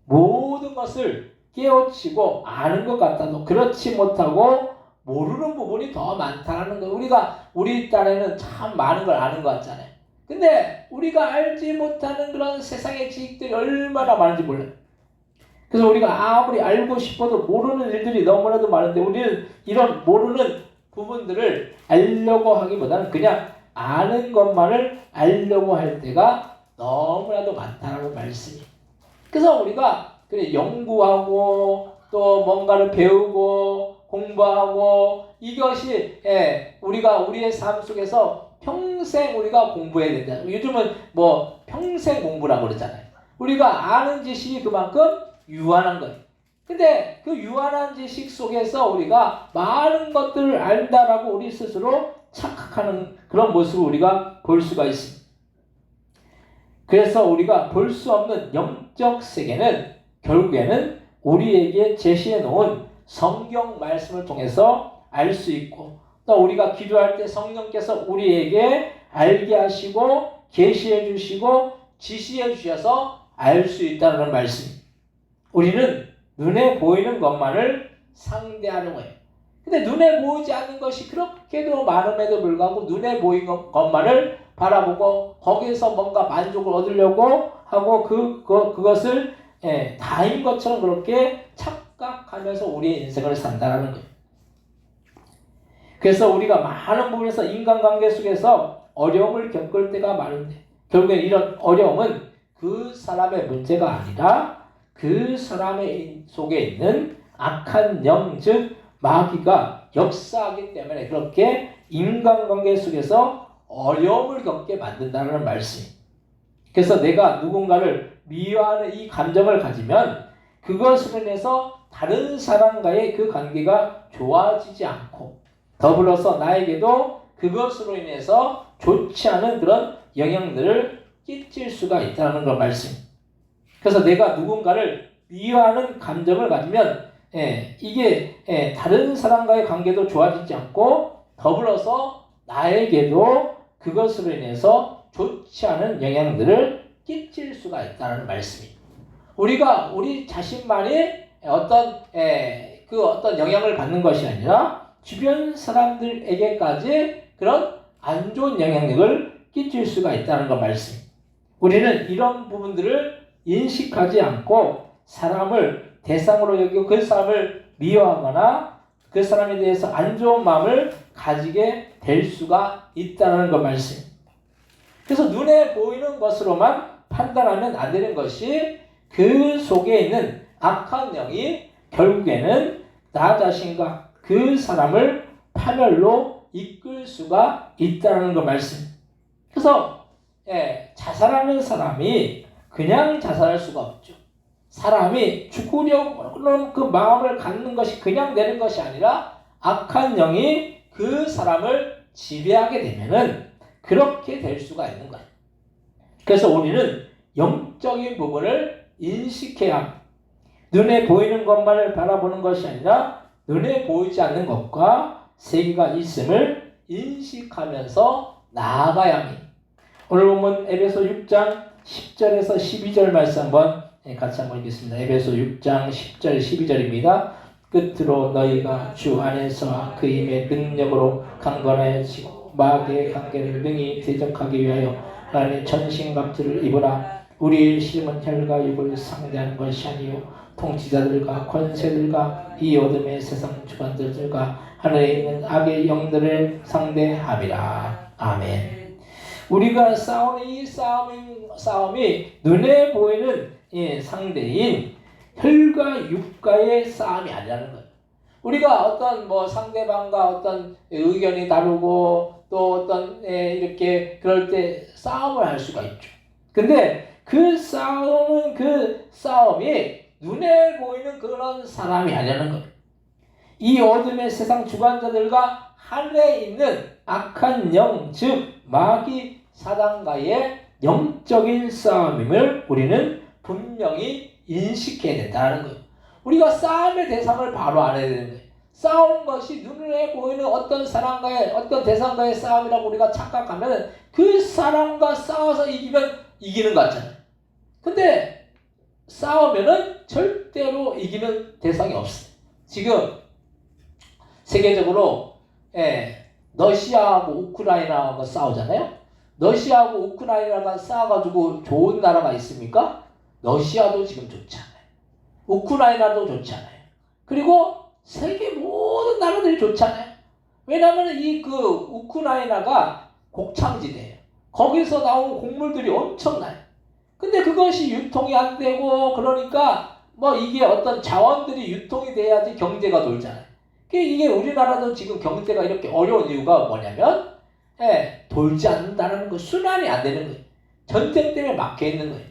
[SPEAKER 2] 모든 것을 깨우치고 아는 것 같아도 그렇지 못하고 모르는 부분이 더 많다는 거예요. 우리가 우리 딴에는 참 많은 걸 아는 것 같잖아요. 근데 우리가 알지 못하는 그런 세상의 지식들이 얼마나 많은지 몰라요. 그래서 우리가 아무리 알고 싶어도 모르는 일들이 너무나도 많은데 우리는 이런 모르는 부분들을 알려고 하기보다는 그냥 아는 것만을 알려고 할 때가 너무나도 많다는 말씀이에요. 그래서 우리가 그래 연구하고 또 뭔가를 배우고 공부하고 이것이 우리가 우리의 삶 속에서 평생 우리가 공부해야 된다. 요즘은 뭐 평생 공부라고 그러잖아요. 우리가 아는 지식이 그만큼 유한한 거예요. 근데 그 유한한 지식 속에서 우리가 많은 것들을 안다라고 우리 스스로 착각하는 그런 모습을 우리가 볼 수가 있습니다. 그래서 우리가 볼 수 없는 영적 세계는 결국에는 우리에게 제시해 놓은 성경 말씀을 통해서 알 수 있고 또 우리가 기도할 때 성령께서 우리에게 알게 하시고 계시해 주시고 지시해 주셔서 알 수 있다는 말씀입니다. 우리는 눈에 보이는 것만을 상대하는 거예요. 근데 눈에 보이지 않는 것이 그렇게도 많음에도 불구하고 눈에 보이는 것만을 바라보고 거기에서 뭔가 만족을 얻으려고 하고 그것을 다인 것처럼 그렇게 착각하면서 우리의 인생을 산다는 거예요. 그래서 우리가 많은 부분에서 인간관계 속에서 어려움을 겪을 때가 많은데 결국엔 이런 어려움은 그 사람의 문제가 아니라 그 사람의 속에 있는 악한 영, 즉 마귀가 역사하기 때문에 그렇게 인간관계 속에서 어려움을 겪게 만든다는 말씀입니다. 그래서 내가 누군가를 미워하는 이 감정을 가지면 그것으로 인해서 다른 사람과의 그 관계가 좋아지지 않고 더불어서 나에게도 그것으로 인해서 좋지 않은 그런 영향들을 끼칠 수가 있다는 걸 말씀입니다. 그래서 내가 누군가를 미워하는 감정을 가지면 이게 다른 사람과의 관계도 좋아지지 않고 더불어서 나에게도 그것으로 인해서 좋지 않은 영향들을 끼칠 수가 있다는 말씀입니다. 우리가 우리 자신만이 어떤 영향을 받는 것이 아니라 주변 사람들에게까지 그런 안 좋은 영향력을 끼칠 수가 있다는 것 말씀입니다. 우리는 이런 부분들을 인식하지 않고 사람을 대상으로 여기고 그 사람을 미워하거나 그 사람에 대해서 안 좋은 마음을 가지게 될 수가 있다는 것 말씀입니다. 그래서 눈에 보이는 것으로만 판단하면 안 되는 것이 그 속에 있는 악한 영이 결국에는 나 자신과 그 사람을 파멸로 이끌 수가 있다는 것 말씀입니다. 그래서 자살하는 사람이 그냥 자살할 수가 없죠. 사람이 죽으려는 그 마음을 갖는 것이 그냥 되는 것이 아니라 악한 영이 그 사람을 지배하게 되면은 그렇게 될 수가 있는 거예요. 그래서 우리는 영적인 부분을 인식해야 합니다. 눈에 보이는 것만을 바라보는 것이 아니라 눈에 보이지 않는 것과 세계가 있음을 인식하면서 나아가야 합니다. 오늘 보면 에베소 6장 10절에서 12절 말씀 같이 한번 읽겠습니다. 에베소 6장 10절 12절입니다. 끝으로 너희가 주 안에서 그 힘의 능력으로 강건해지고 마귀의 관계를 능히 대적하기 위하여 하나님의 전신갑주를 입으라. 우리의 힘은 혈과 육을 상대하는 것이 아니요 통치자들과 권세들과 이 어둠의 세상 주관들과 하늘에 있는 악의 영들을 상대함이라. 아멘. 우리가 싸우는 이 싸움이 눈에 보이는 상대인 혈과 육과의 싸움이 아니라는 거예요. 우리가 어떤 뭐 상대방과 어떤 의견이 다르고 또 어떤 이렇게 그럴 때 싸움을 할 수가 있죠. 근데 그 싸움이 눈에 보이는 그런 사람이 아니라는 거예요. 이 어둠의 세상 주관자들과 하늘에 있는 악한 영, 즉 마귀 사단과의 영적인 싸움임을 우리는 분명히 인식해야 된다는 거예요. 우리가 싸움의 대상을 바로 알아야 되는 거예요. 싸우는 것이 눈에 보이는 어떤 사람과의 어떤 대상과의 싸움이라고 우리가 착각하면 그 사람과 싸워서 이기면 이기는 것 같잖아요. 근데 싸우면은 절대로 이기는 대상이 없어요. 지금 세계적으로 러시아하고 우크라이나가 싸우잖아요. 러시아하고 우크라이나가 싸워가지고 좋은 나라가 있습니까? 러시아도 지금 좋지 않아요. 우크라이나도 좋지 않아요. 그리고 세계 모든 나라들이 좋지 않아요. 왜냐하면 우크라이나가 곡창지대예요. 거기서 나온 곡물들이 엄청나요. 근데 그것이 유통이 안 되고 그러니까 뭐 이게 어떤 자원들이 유통이 돼야지 경제가 돌잖아요. 이게 우리나라도 지금 경제가 이렇게 어려운 이유가 뭐냐면 돌지 않는다는 거, 순환이 안 되는 거예요. 전쟁 때문에 막혀 있는 거예요.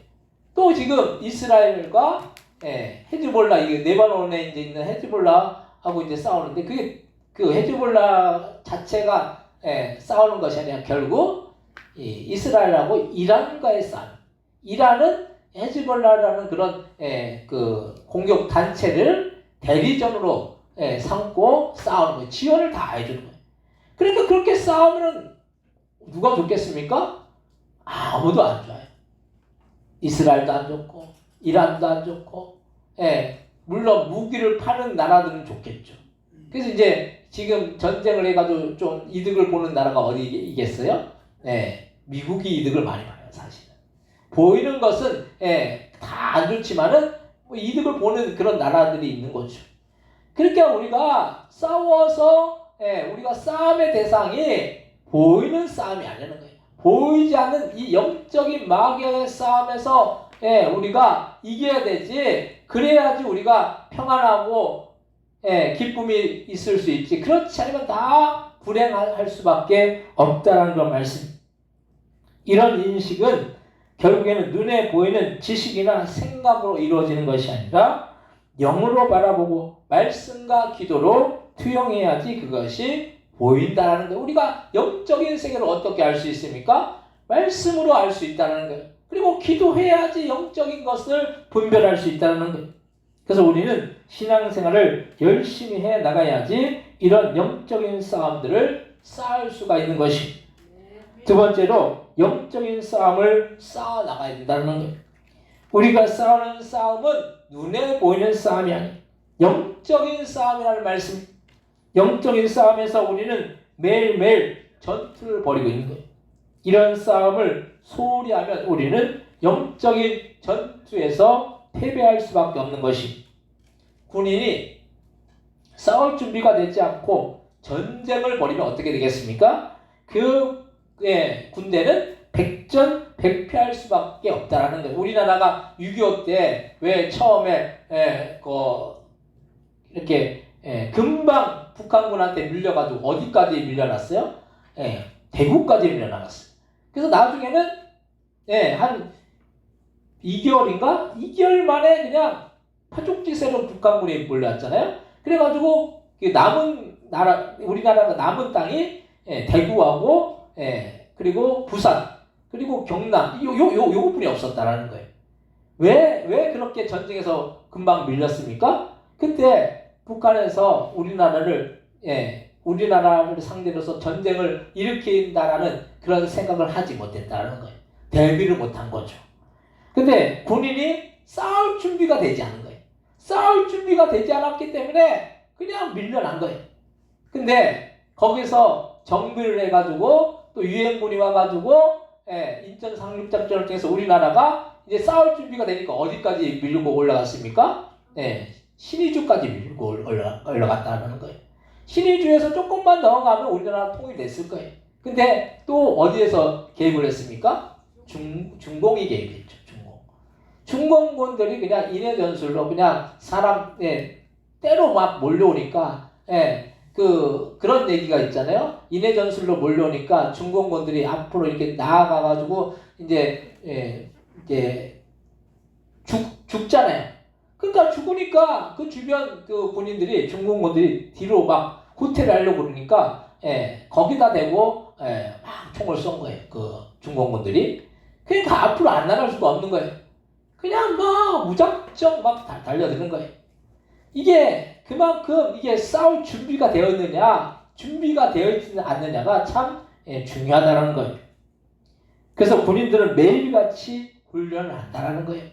[SPEAKER 2] 또 지금 이스라엘과 헤즈볼라, 이게 레바논에 이제 있는 헤즈볼라하고 이제 싸우는데 그 헤즈볼라 자체가 싸우는 것이 아니라 결국 이스라엘하고 이란과의 싸움. 이란은 헤즈볼라라는 그런 그 공격 단체를 대리전으로 삼고 싸우는 거예요. 지원을 다 해주는 거예요. 그러니까 그렇게 싸우면 누가 좋겠습니까? 아무도 안 좋아요. 이스라엘도 안 좋고 이란도 안 좋고 물론 무기를 파는 나라들은 좋겠죠. 그래서 이제 지금 전쟁을 해가지고 좀 이득을 보는 나라가 어디겠어요? 미국이 이득을 많이 봐요. 사실은 보이는 것은 다 안 좋지만은 뭐 이득을 보는 그런 나라들이 있는 거죠. 그러니까 우리가 싸워서 우리가 싸움의 대상이 보이는 싸움이 아니라는 거예요. 보이지 않는 이 영적인 마귀의 싸움에서 우리가 이겨야 되지. 그래야지 우리가 평안하고 기쁨이 있을 수 있지. 그렇지 않으면 다 불행할 수밖에 없다는 걸 말씀. 이런 인식은 결국에는 눈에 보이는 지식이나 생각으로 이루어지는 것이 아니라 영으로 바라보고 말씀과 기도로 투영해야지 그것이 보인다는 거예요. 우리가 영적인 세계를 어떻게 알 수 있습니까? 말씀으로 알 수 있다는 거예요. 그리고 기도해야지 영적인 것을 분별할 수 있다는 거예요. 그래서 우리는 신앙생활을 열심히 해 나가야지 이런 영적인 싸움들을 쌓을 수가 있는 것입니다. 두 번째로 영적인 싸움을 쌓아 나가야 된다는 거예요. 우리가 싸우는 싸움은 눈에 보이는 싸움이 아니에요. 영적인 싸움이라는 말씀. 영적인 싸움에서 우리는 매일매일 전투를 벌이고 있는 거예요. 이런 싸움을 소홀히 하면 우리는 영적인 전투에서 패배할 수밖에 없는 것입니다. 군인이 싸울 준비가 되지 않고 전쟁을 벌이면 어떻게 되겠습니까? 군대는 백전백패할 수밖에 없다라는 거예요. 우리나라가 6.25 때 왜 처음에 이렇게 금방 북한군한테 밀려가지고 어디까지 밀려났어요? 대구까지 밀려나갔어요. 그래서 나중에는 한 2개월인가? 2개월 만에 그냥 파죽지세로 북한군이 몰려왔잖아요. 그래가지고 우리나라가 남은 땅이 대구하고 그리고 부산 그리고 경남 요것뿐이 없었다라는 거예요. 왜 그렇게 전쟁에서 금방 밀렸습니까? 그때 북한에서 우리나라를 상대로서 전쟁을 일으킨다라는 그런 생각을 하지 못했다는 거예요. 대비를 못한 거죠. 근데 군인이 싸울 준비가 되지 않은 거예요. 싸울 준비가 되지 않았기 때문에 그냥 밀려난 거예요. 근데 거기서 정비를 해가지고 또 유엔군이 와가지고 인천 상륙작전을 통해서 우리나라가 이제 싸울 준비가 되니까 어디까지 밀고 올라갔습니까? 신의주까지 밀고 올라갔다는 거예요. 신의주에서 조금만 더 가면 우리나라 통일됐을 거예요. 근데 또 어디에서 개입을 했습니까? 중공이 개입했죠. 중공군들이 그냥 인해 전술로 그냥 사람 때로 막 몰려오니까 그런 얘기가 있잖아요. 인해 전술로 몰려오니까 중공군들이 앞으로 이렇게 나아가가지고 이제 죽잖아요. 그러니까 죽으니까 그 주변 그 군인들이 중공군들이 뒤로 막 후퇴를 하려고 그러니까 거기다 대고 막 총을 쏜 거예요. 그 중공군들이. 그러니까 앞으로 안 나갈 수가 없는 거예요. 그냥 막 무작정 막 달려드는 거예요. 이게 그만큼 이게 싸울 준비가 되어 있느냐, 준비가 되어 있지 않느냐가 참 중요하다는 거예요. 그래서 군인들은 매일같이 훈련을 한다는 거예요.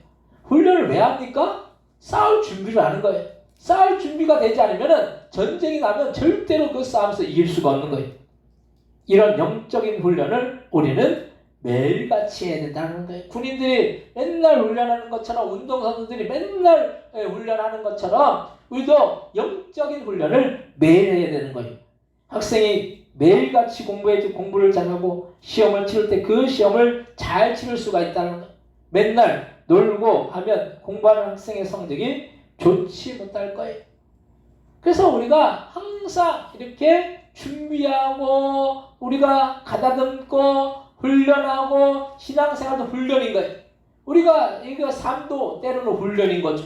[SPEAKER 2] 훈련을 왜 합니까? 싸울 준비를 하는 거예요. 싸울 준비가 되지 않으면 전쟁이 나면 절대로 그 싸움에서 이길 수가 없는 거예요. 이런 영적인 훈련을 우리는 매일같이 해야 된다는 거예요. 군인들이 맨날 훈련하는 것처럼, 운동선수들이 맨날 훈련하는 것처럼 우리도 영적인 훈련을 매일 해야 되는 거예요. 학생이 매일같이 공부를 잘하고 시험을 치를 때 그 시험을 잘 치를 수가 있다는 거예요. 맨날 놀고 하면 공부하는 학생의 성적이 좋지 못할 거예요. 그래서 우리가 항상 이렇게 준비하고 우리가 가다듬고 훈련하고 신앙생활도 훈련인 거예요. 우리가 이거 삶도 때로는 훈련인 거죠.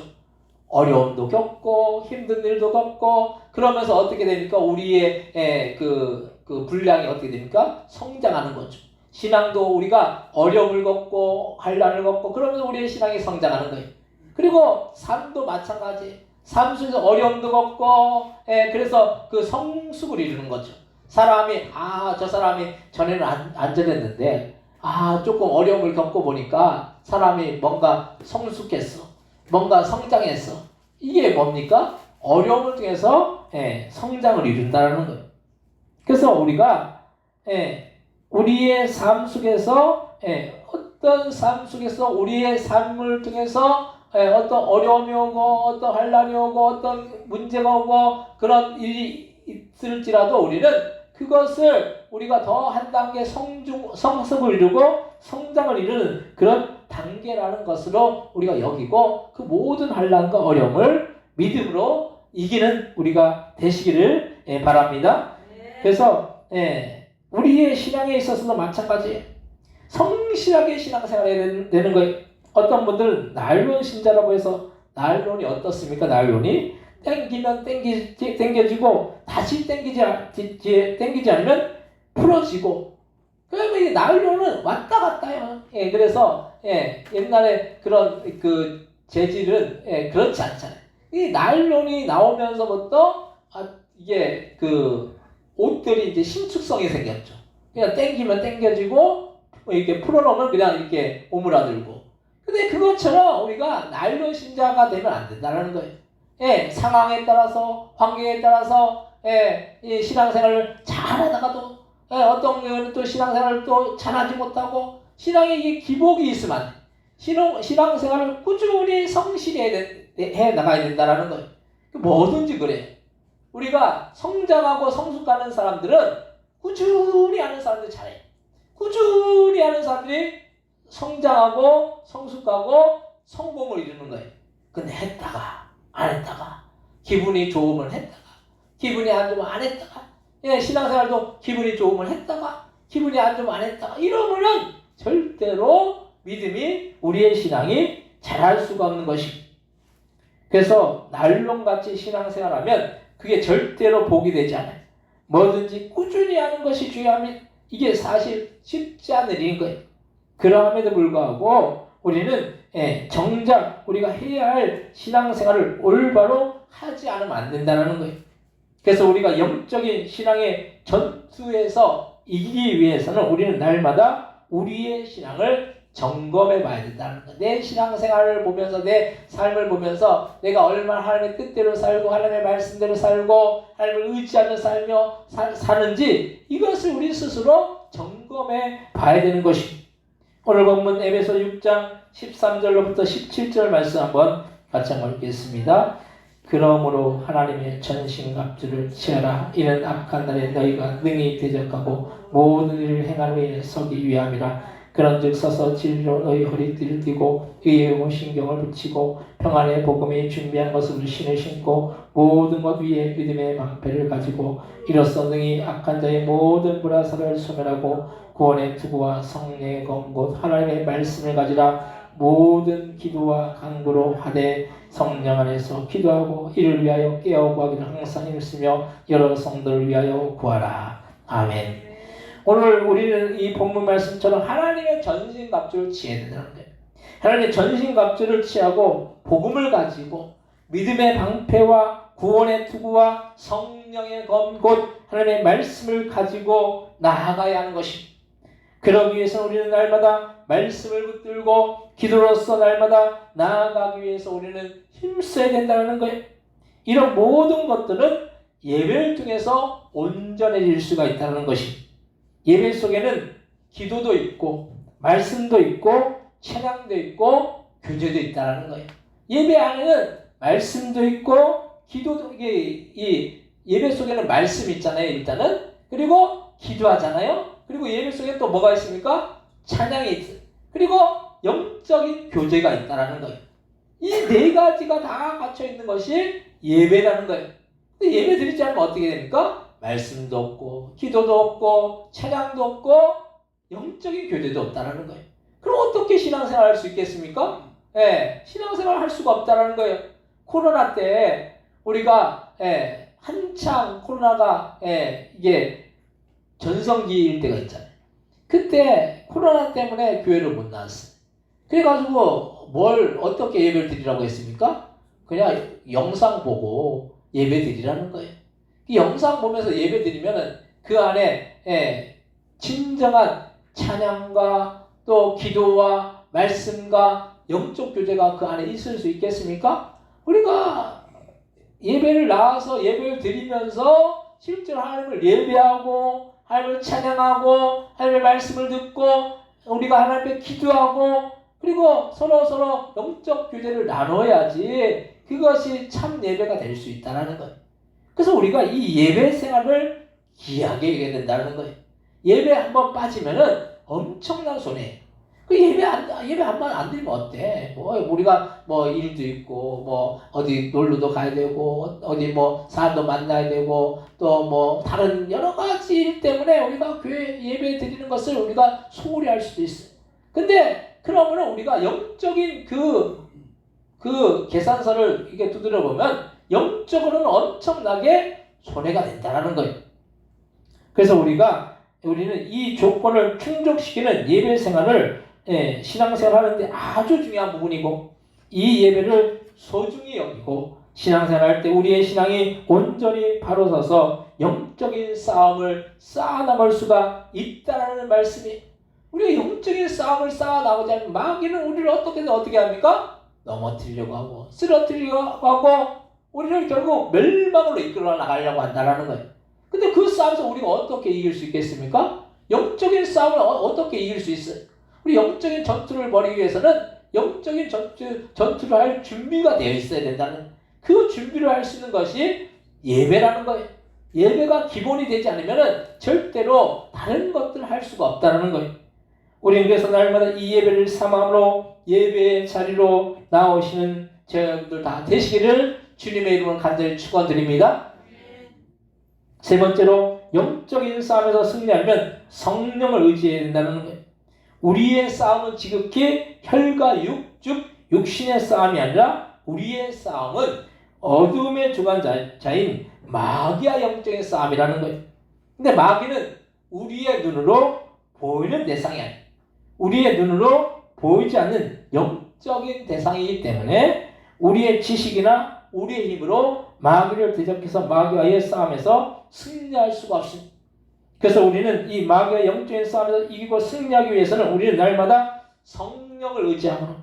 [SPEAKER 2] 어려움도 겪고 힘든 일도 겪고 그러면서 어떻게 됩니까? 우리의 그 분량이 어떻게 됩니까? 성장하는 거죠. 신앙도 우리가 어려움을 겪고 환난을 겪고 그러면서 우리의 신앙이 성장하는 거예요. 그리고 삶도 마찬가지예요. 삶 속에서 어려움도 겪고 그래서 그 성숙을 이루는 거죠. 사람이 저 사람이 전에는 안 저랬는데 조금 어려움을 겪어보니까 사람이 뭔가 성숙했어. 뭔가 성장했어. 이게 뭡니까? 어려움을 통해서 성장을 이룬다는 거예요. 그래서 우리가 우리의 삶 속에서 어떤 삶 속에서 우리의 삶을 통해서 어떤 어려움이 오고 어떤 환난이 오고 어떤 문제가 오고 그런 일이 있을지라도 우리는 그것을 우리가 더 한 단계 성숙을 이루고 성장을 이루는 그런 단계라는 것으로 우리가 여기고 그 모든 환난과 어려움을 믿음으로 이기는 우리가 되시기를 바랍니다. 그래서 우리의 신앙에 있어서도 마찬가지예요. 성실하게 신앙생활을 되는 거예요. 어떤 분들은 나일론 신자라고 해서 나일론이 어떻습니까? 나일론이 땡기면 땡겨지고 다시 땡기지 않으면 풀어지고 그러면 이 나일론은 왔다 갔다요. 그래서 옛날에 그런 그 재질은 그렇지 않잖아요. 이 나일론이 나오면서부터 이게 그 옷들이 이제 신축성이 생겼죠. 그냥 땡기면 땡겨지고 이렇게 풀어놓으면 그냥 이렇게 오므라들고. 근데 그것처럼 우리가 나일론 신자가 되면 안 된다는 거예요. 상황에 따라서 환경에 따라서 이 신앙생활을 잘하다가도 어떤 경우는 또 신앙생활을 또 잘하지 못하고 신앙에 이게 기복이 있으면 안 돼. 신앙생활을 꾸준히 성실히 해 나가야 된다는 거예요. 뭐든지 그래요. 우리가 성장하고 성숙하는 사람들은 꾸준히 하는 사람들 잘해요. 꾸준히 하는 사람들이 성장하고 성숙하고 성공을 이루는 거예요. 근데 했다가 안 했다가 기분이 좋으면 했다가 기분이 안 좋으면 안 했다가 신앙생활도 기분이 좋으면 했다가 기분이 안 좋으면 안 했다가 이러면은 절대로 믿음이 우리의 신앙이 자랄 수가 없는 것입니다. 그래서 나일론같이 신앙생활하면 그게 절대로 복이 되지 않아요. 뭐든지 꾸준히 하는 것이 중요합니다. 이게 사실 쉽지 않은 일인 거예요. 그럼에도 불구하고 우리는 정작 우리가 해야 할 신앙생활을 올바로 하지 않으면 안 된다는 거예요. 그래서 우리가 영적인 신앙의 전투에서 이기기 위해서는 우리는 날마다 우리의 신앙을 점검해 봐야 된다는 거예요. 내 신앙생활을 보면서 내 삶을 보면서 내가 얼마나 하나님의 뜻대로 살고 하나님의 말씀대로 살고 하나님을 의지하며 살며 사는지 이것을 우리 스스로 점검해 봐야 되는 것입니다. 오늘 본문 에베소 6장 13절로부터 17절 말씀 한번 같이 읽겠습니다. 그러므로 하나님의 전신갑주를 취하라. 이는 악한 날에 너희가 능히 대적하고 모든 일을 행한 후에 서기 위함이라. 그런즉 서서 진리로 너희 허리띠를 띠고 의의 신경을 붙이고 평안의 복음이 준비한 것을 신을 신고 모든 것 위에 믿음의 방패를 가지고 이로써 능히 악한 자의 모든 불화살을 소멸하고 구원의 투구와 성령의 검 곧 하나님의 말씀을 가지라. 모든 기도와 간구로 하되 성령 안에서 기도하고 이를 위하여 깨어 구하기를 항상 힘쓰며 여러 성도를 위하여 구하라. 아멘. 오늘 우리는 이 본문 말씀처럼 하나님의 전신갑주를 취해야 된다는 거예요. 하나님의 전신갑주를 취하고 복음을 가지고 믿음의 방패와 구원의 투구와 성령의 검 곧 하나님의 말씀을 가지고 나아가야 하는 것입니다. 그러기 위해서 우리는 날마다 말씀을 붙들고 기도로서 날마다 나아가기 위해서 우리는 힘써야 된다는 거예요. 이런 모든 것들은 예배를 통해서 온전해질 수가 있다는 것입니다. 예배 속에는 기도도 있고 말씀도 있고 찬양도 있고 교제도 있다는 거예요. 예배 안에는 말씀도 있고 기도도 이 예배 속에는 말씀 있잖아요. 일단은 그리고 기도하잖아요. 그리고 예배 속에 또 뭐가 있습니까? 찬양이 있어요. 그리고 영적인 교제가 있다는 거예요. 이 네 가지가 다 갖춰 있는 것이 예배라는 거예요. 근데 예배 드리지 않으면 어떻게 됩니까? 말씀도 없고 기도도 없고 찬양도 없고 영적인 교제도 없다는 거예요. 그럼 어떻게 신앙생활 할 수 있겠습니까? 신앙생활 할 수가 없다는 거예요. 코로나 때 우리가 한창 코로나가 이게 전성기일 때가 있잖아요. 그때 코로나 때문에 교회를 못 나왔어요. 그래가지고 뭘 어떻게 예배를 드리라고 했습니까? 그냥 영상 보고 예배 드리라는 거예요. 이 영상 보면서 예배 드리면은 그 안에 진정한 찬양과 또 기도와 말씀과 영적 교제가 그 안에 있을 수 있겠습니까? 우리가 예배를 나와서 예배를 드리면서 실제로 하나님을 예배하고 하나님을 찬양하고 하나님의 말씀을 듣고 우리가 하나님께 기도하고 그리고 서로 영적 교제를 나눠야지 그것이 참 예배가 될 수 있다는 거예요. 그래서 우리가 이 예배 생활을 귀하게 해야 된다는 거예요. 예배 한번 빠지면은 엄청난 손해예요. 그 예배 한 번 안 드리면 어때? 우리가 일도 있고 어디 놀러도 가야 되고 어디 사람도 만나야 되고 또 다른 여러 가지 일 때문에 우리가 교회 예배 드리는 것을 우리가 소홀히 할 수도 있어요. 근데 그러면 우리가 영적인 그 계산서를 이게 두드려 보면 영적으로는 엄청나게 손해가 된다는 거예요. 그래서 우리는 이 조건을 충족시키는 예배 생활을 신앙생활 하는데 아주 중요한 부분이고 이 예배를 소중히 여기고 신앙생활 할 때 우리의 신앙이 온전히 바로 서서 영적인 싸움을 쌓아나갈 수가 있다는 말씀이 우리가 영적인 싸움을 쌓아나가지 않으면 마귀는 우리를 어떻게 합니까? 넘어뜨리려고 하고 쓰러뜨리려고 하고 우리를 결국 멸망으로 이끌어 나가려고 한다는 거예요. 근데 그 싸움에서 우리가 어떻게 이길 수 있겠습니까? 영적인 싸움을 어떻게 이길 수 있어요? 우리 영적인 전투를 벌이기 위해서는 영적인 전투를 할 준비가 되어 있어야 된다는 그 준비를 할 수 있는 것이 예배라는 거예요. 예배가 기본이 되지 않으면 절대로 다른 것들을 할 수가 없다는 거예요. 우리는 그래서 날마다 이 예배를 사망으로 예배의 자리로 나오시는 저희들 다 되시기를 주님의 이름으로 간절히 축원드립니다. 세 번째로 영적인 싸움에서 승리하려면 성령을 의지해야 된다는 거예요. 우리의 싸움은 지극히 혈과 육신의 싸움이 아니라 우리의 싸움은 어둠의 주관자인 마귀와 영적인 싸움이라는 거예요. 근데 마귀는 우리의 눈으로 보이는 대상이 아니에요. 우리의 눈으로 보이지 않는 영적인 대상이기 때문에 우리의 지식이나 우리의 힘으로 마귀를 대적해서 마귀와의 싸움에서 승리할 수가 없습니다. 그래서 우리는 이 마귀와 영적인 싸움에서 이기고 승리하기 위해서는 우리는 날마다 성령을 의지하므로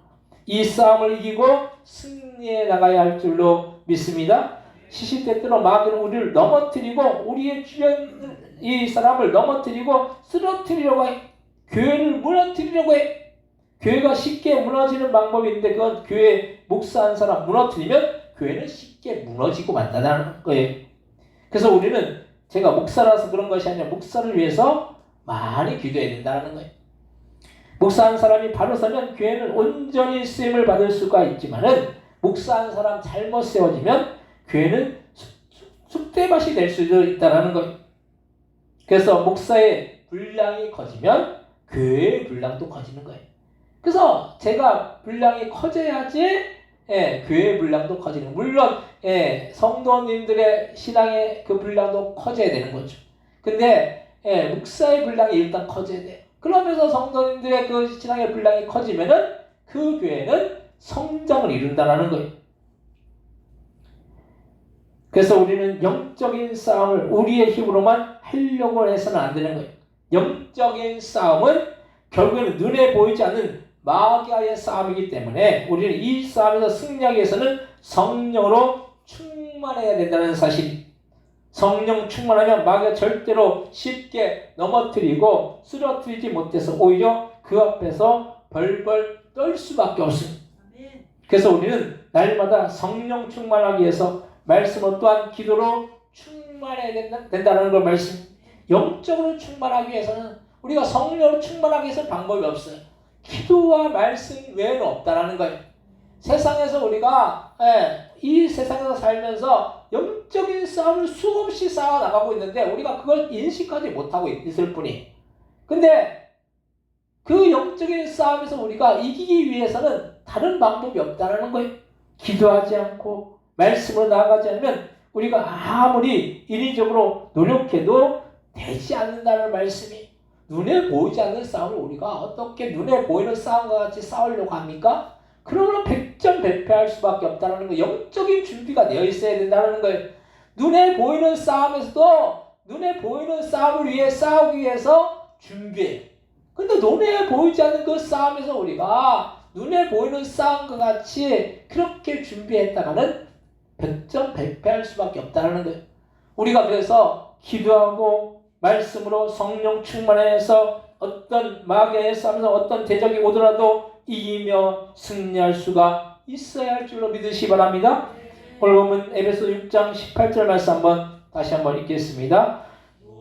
[SPEAKER 2] 이 싸움을 이기고 승리해 나가야 할 줄로 믿습니다. 시시때때로 마귀는 우리를 넘어뜨리고 우리의 주변 이 사람을 넘어뜨리고 쓰러뜨리려고 해. 교회를 무너뜨리려고 해. 교회가 쉽게 무너지는 방법이 있는데 그건 교회 목사 한 사람 무너뜨리면 교회는 쉽게 무너지고 만다는 거예요. 그래서 우리는 제가 목사라서 그런 것이 아니라 목사를 위해서 많이 기도해야 된다는 거예요. 목사한 사람이 바로 서면 교회는 온전히 쓰임을 받을 수가 있지만은 목사한 사람 잘못 세워지면 교회는 쑥대밭이 될 수도 있다는 거예요. 그래서 목사의 분량이 커지면 교회의 분량도 커지는 거예요. 그래서 제가 분량이 커져야지 교회의 분량도 커지는, 물론 성도님들의 신앙의 그 분량도 커져야 되는 거죠. 근데 목사의 분량이 일단 커져야 돼요. 그러면서 성도님들의 그 신앙의 분량이 커지면은 그 교회는 성장을 이룬다는 거예요. 그래서 우리는 영적인 싸움을 우리의 힘으로만 하려고 해서는 안 되는 거예요. 영적인 싸움은 결국에는 눈에 보이지 않는 마귀와의 싸움이기 때문에 우리는 이 싸움에서 승리하기 위해서는 성령으로 충만해야 된다는 사실. 성령 충만하면 마귀가 절대로 쉽게 넘어뜨리고 쓰러뜨리지 못해서 오히려 그 앞에서 벌벌 떨 수밖에 없습니다. 그래서 우리는 날마다 성령 충만하기 위해서 말씀으로 또한 기도로 충만해야 된다는 걸 말씀. 영적으로 충만하기 위해서는 우리가 성령으로 충만하기 위해서 방법이 없어요. 기도와 말씀 외에는 없다라는 거예요. 세상에서 우리가 이 세상에서 살면서 영적인 싸움을 수없이 쌓아나가고 있는데 우리가 그걸 인식하지 못하고 있을 뿐이에요. 근데 그 영적인 싸움에서 우리가 이기기 위해서는 다른 방법이 없다는 거예요. 기도하지 않고 말씀으로 나아가지 않으면 우리가 아무리 인위적으로 노력해도 되지 않는다는 말씀이. 눈에 보이지 않는 싸움을 우리가 어떻게 눈에 보이는 싸움과 같이 싸우려고 합니까? 그러면 백전백패할 수밖에 없다는 거. 영적인 준비가 되어 있어야 된다는 거예요. 눈에 보이는 싸움에서도 눈에 보이는 싸움을 위해 싸우기 위해서 준비해요. 근데 눈에 보이지 않는 그 싸움에서 우리가 눈에 보이는 싸움과 같이 그렇게 준비했다가는 백전백패할 수밖에 없다는 거예요. 우리가 그래서 기도하고 말씀으로 성령 충만해서 어떤 마귀의 싸움에서 어떤 대적이 오더라도 이기며 승리할 수가 있어야 할 줄로 믿으시기 바랍니다. 오늘 보면 에베소 6장 18절 말씀 다시 한번 읽겠습니다.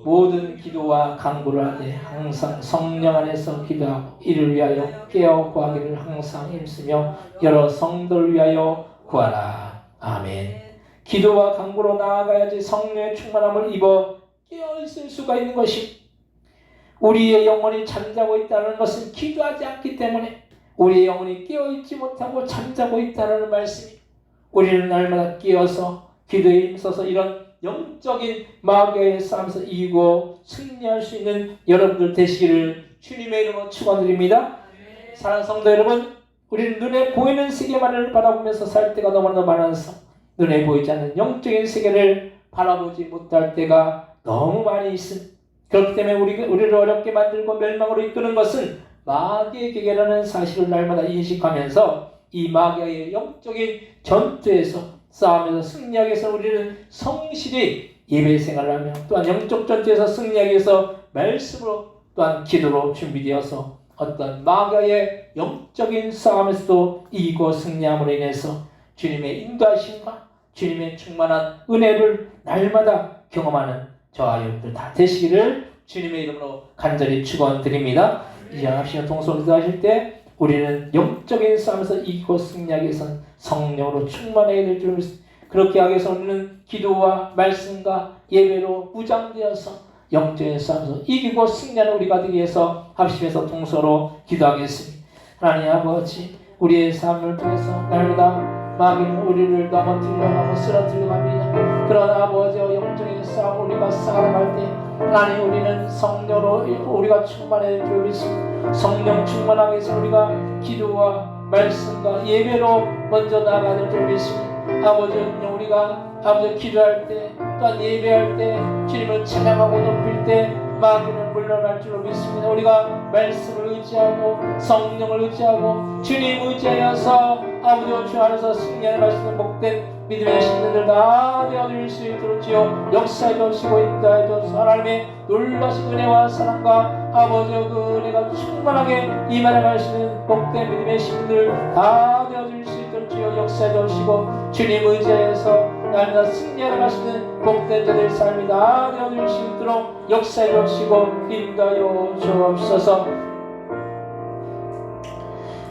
[SPEAKER 2] 모든 기도와 간구를 하되 항상 성령 안에서 기도하고 이를 위하여 깨어 구하기를 항상 힘쓰며 여러 성도를 위하여 구하라. 아멘. 기도와 간구로 나아가야지 성령의 충만함을 입어 깨어있을 수가 있는 것이. 우리의 영혼이 잠자고 있다는 것은 기도하지 않기 때문에 우리의 영혼이 깨어있지 못하고 잠자고 있다는 말씀이. 우리는 날마다 깨어서 기도에 힘써서 이런 영적인 마귀의 싸움에서 이기고 승리할 수 있는 여러분들 되시기를 주님의 이름으로 축원드립니다. 사랑하는 성도 여러분, 우리는 눈에 보이는 세계만을 바라보면서 살 때가 너무나 많아서 눈에 보이지 않는 영적인 세계를 바라보지 못할 때가 너무 많이 있음. 그렇기 때문에 우리를 어렵게 만들고 멸망으로 이끄는 것은 마귀의 계계라는 사실을 날마다 인식하면서 이 마귀의 영적인 전투에서 싸움에서 승리하기 위해서 우리는 성실히 예배 생활을 하며 또한 영적 전투에서 승리하기 위해서 말씀으로 또한 기도로 준비되어서 어떤 마귀의 영적인 싸움에서도 이기고 승리함으로 인해서 주님의 인도하심과 주님의 충만한 은혜를 날마다 경험하는 저와 여러분들 다 되시기를 주님의 이름으로 간절히 축원드립니다. 이 양합시간 동서로 기도하실 때 우리는 영적인 싸움에서 이기고 승리하기 위해서는 성령으로 충만해야 될 줄 믿습니다. 그렇게 하기 위해서 우리는 기도와 말씀과 예배로 무장되어서 영적인 싸움에서 이기고 승리하는 우리가 되기 위해서 합심해서 동서로 기도하겠습니다. 하나님 아버지, 우리의 삶을 통해서 날마다 마귀는 우리를 넘어뜨리려고 하고 쓰러뜨리려고 합니다. 그러나 아버지와 영적인 싸움 우리가 싸워갈 때 하나님 우리는 성령으로 우리가 충만해질 줄 믿습니다. 성령 충만하기 위해서 우리가 기도와 말씀과 예배로 먼저 나아가는 줄 믿습니다. 아버지 우리가 아버지 기도할 때 또한 예배할 때 주님을 찬양하고 높일 때 마귀는 물러날 줄로 믿습니다. 우리가 말씀을 의지하고 성령을 의지하고 주님 의지하여서 아버지 주 안에서 승리하는 말씀을 복된 믿음의 신들들 다 되어줄 수 있도록 주여 역사해 주시고 있다 해줘서 하나님의 놀라신 은혜와 사랑과 아버지의 그 은혜가 충만하게 임하여 가시는 복된 믿음의 신들 다 되어줄 수 있도록 주시옵소서. 주여 역사해 주시고 주님 의지하여서 날마다 승리하는 하시는 복된 자들의 삶이 다 되어줄 수 있도록 역사해 주시고 인도하여 주옵소서.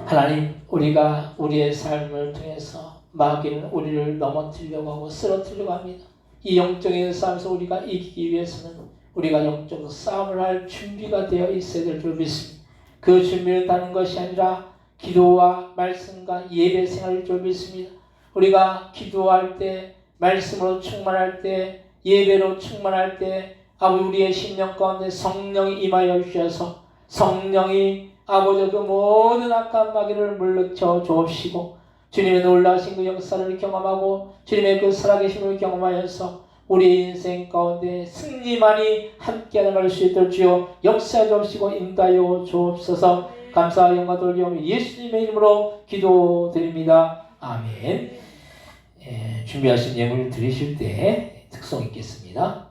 [SPEAKER 2] 하나님, 우리가 우리의 삶을 통해서 마귀는 우리를 넘어뜨리려고 하고 쓰러뜨리려고 합니다. 이 영적인 싸움에서 우리가 이기기 위해서는 우리가 영적으로 싸움을 할 준비가 되어 있어야 될 줄 믿습니다. 그 준비를 다는 것이 아니라 기도와 말씀과 예배 생활일 줄 믿습니다. 우리가 기도할 때, 말씀으로 충만할 때, 예배로 충만할 때 아버지 우리의 심령 가운데 성령이 임하여 주셔서 성령이 아버지 그 모든 악한 마귀를 물리쳐 주옵시고 주님의 놀라신 그 역사를 경험하고 주님의 그 살아계심을 경험하여서 우리 인생 가운데 승리만이 함께하는 걸 수 있도록 주여 역사해 주옵시고 인도하여 주옵소서. 감사와 영광 돌리오며 예수님의 이름으로 기도드립니다. 아멘. 준비하신 예물을 드리실 때 특송 있겠습니다.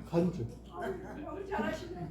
[SPEAKER 4] 간주.
[SPEAKER 5] 너무 잘하시네.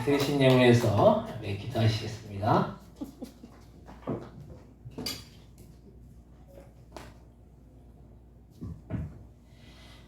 [SPEAKER 2] 들으신 내용에서 기도하시겠습니다.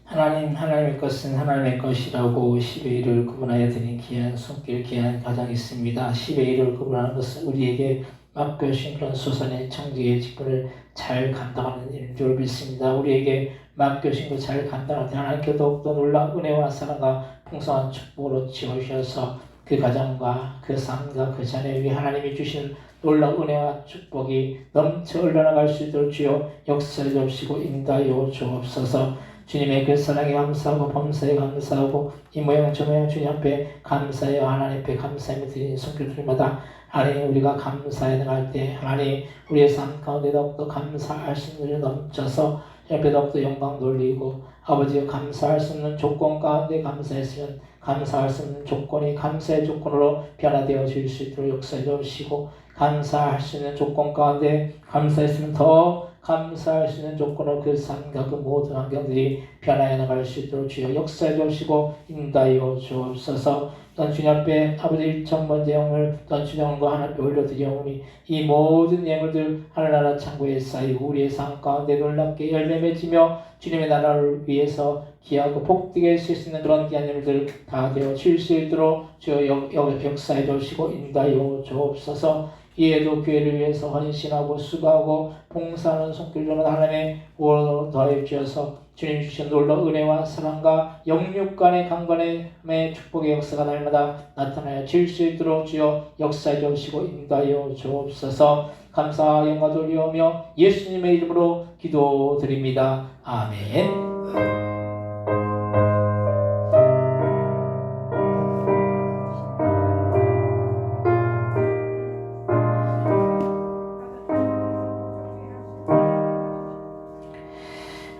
[SPEAKER 2] 하나님, 하나님의 것은 하나님의 것이라고 10의 1을 구분하여 드린 귀한 손길, 귀한 가정이 있습니다. 10의 1을 구분하는 것은 우리에게 맡겨주신 그런 소산의 청지의 직분을 잘 감당하는 일인 줄 믿습니다. 우리에게 맡겨신 그 잘 감당할 때 하나님께 더욱더 놀라운 은혜와 사랑과 풍성한 축복으로 채우셔서 그 가정과 그 삶과 그 자녀 위에 하나님이 주신 놀라운 은혜와 축복이 넘쳐 흘러나갈 수 있도록 주여 역사해 주시고 인도하여 주옵소서. 주님의 그 사랑에 감사하고 범사에 감사하고 이 모양 저 모양 주님 앞에 감사해요. 하나님 앞에 감사하며 드리는 손길들마다 하나님 우리가 감사해 나갈 때 하나님 우리의 삶 가운데 더욱더 감사할 수 있는 일이 넘쳐서 옆에 더욱더 영광 돌리고 아버지가 감사할 수 있는 조건 가운데 감사했으면 감사할 수 있는 조건이 감사의 조건으로 변화되어 질 수 있도록 역사해 주시고 감사할 수 있는 조건 가운데 감사했으면 더 감사할 수 있는 조건으로 그 삶과 그 모든 환경들이 변화해 나갈 수 있도록 주여 역사해 주시고 인도하여 주옵소서. 또한 주님 앞에 아버지 1,000번째 영을 또한 주님과 하나님께 올려드리오니 이 모든 예물들 하늘나라 창고에 쌓이고 우리의 삶 가운데 놀랍게 열매 맺으며 주님의 나라를 위해서 귀하고 복되게 쓸 수 있는 그런 귀한 예물들 다 되어 질 수 있도록 주여 역사해 주시고 인도하여 주옵소서. 이에도 교회를 위해서 헌신하고 수고하고 봉사하는 손길로는 하나님의 오로 더해 주셔서 주님 주신 놀라운 은혜와 사랑과 영육 간의 강건함의 축복의 역사가 날마다 나타나여 질 수 있도록 주여 역사해 주시고 인도하여 주옵소서. 감사 영광 돌리오며 예수님의 이름으로 기도드립니다. 아멘.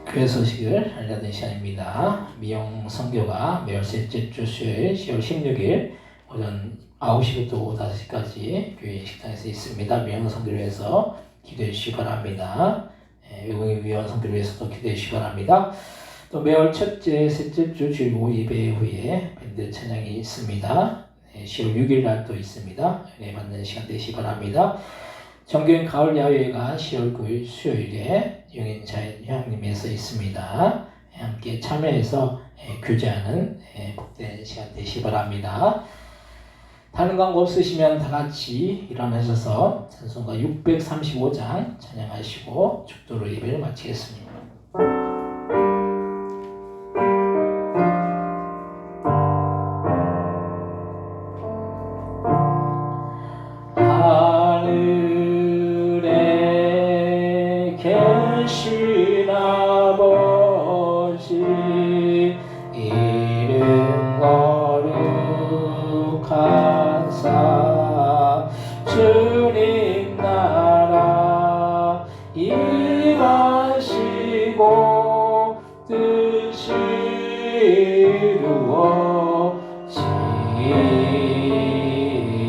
[SPEAKER 2] 교회 소식을 알려드리는 시간입니다. 미용 선교가 매월 셋째 주 수요일 10월 16일 오전 9시부터 5시까지 교회 식당에서 있습니다. 미용 선교를 위해서 기도해 주시기 바랍니다. 외국인 미용 선교를 위해서도 기도해 주시기 바랍니다. 또 매월 첫째, 셋째 주 주일 오후 예배 후에 밴드 찬양이 있습니다. 10월 6일 날 또 있습니다. 은혜 받는 시간 되시기 바랍니다. 정교인 가을 야외가 10월 9일 수요일에 용인자연휴양림에서 있습니다. 함께 참여해서 교제하는 복된 시간 되시기 바랍니다. 다른 광고 없으시면 다 같이 일어나셔서 찬송가 635장 찬양하시고 축도로 예배를 마치겠습니다. 계신 아버지 이름 거룩한 사 주님 나라 임하시고 뜻이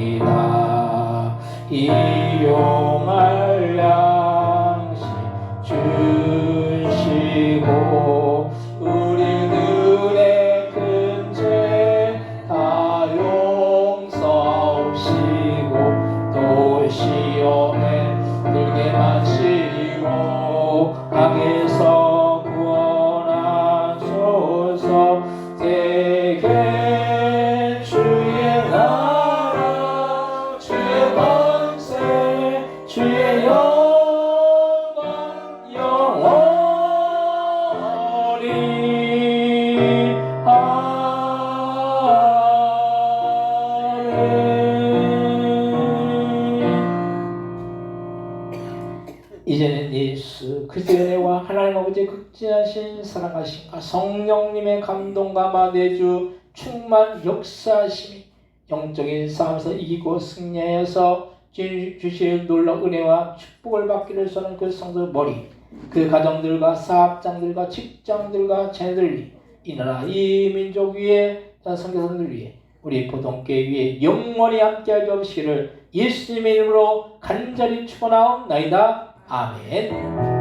[SPEAKER 2] 이루어지라 일용할 양식 주시고 우리들의 큰 죄 다 용서하시고 또 시험에 들게 마시고 악에서 구원하소서. 대개 주의 나라 주의 권세 주의 영원히 이제는 예수 그리스도의 은혜와 하나님 아버지의 극진하신 사랑하심과 성령님의 감동과 마대주 충만 역사하심이 영적인 싸움에서 이기고 승리하여서 주실 놀라운 은혜와 축복을 받기를 소원하는 그 성도 머리 그 가정들과 사업장들과 직장들과 자녀들 위해 이 나라 이 민족 위에 선교사들 위해 우리 보동교회 위에 영원히 함께하게 하시기를 예수님의 이름으로 간절히 축원하옵나이다. 아멘.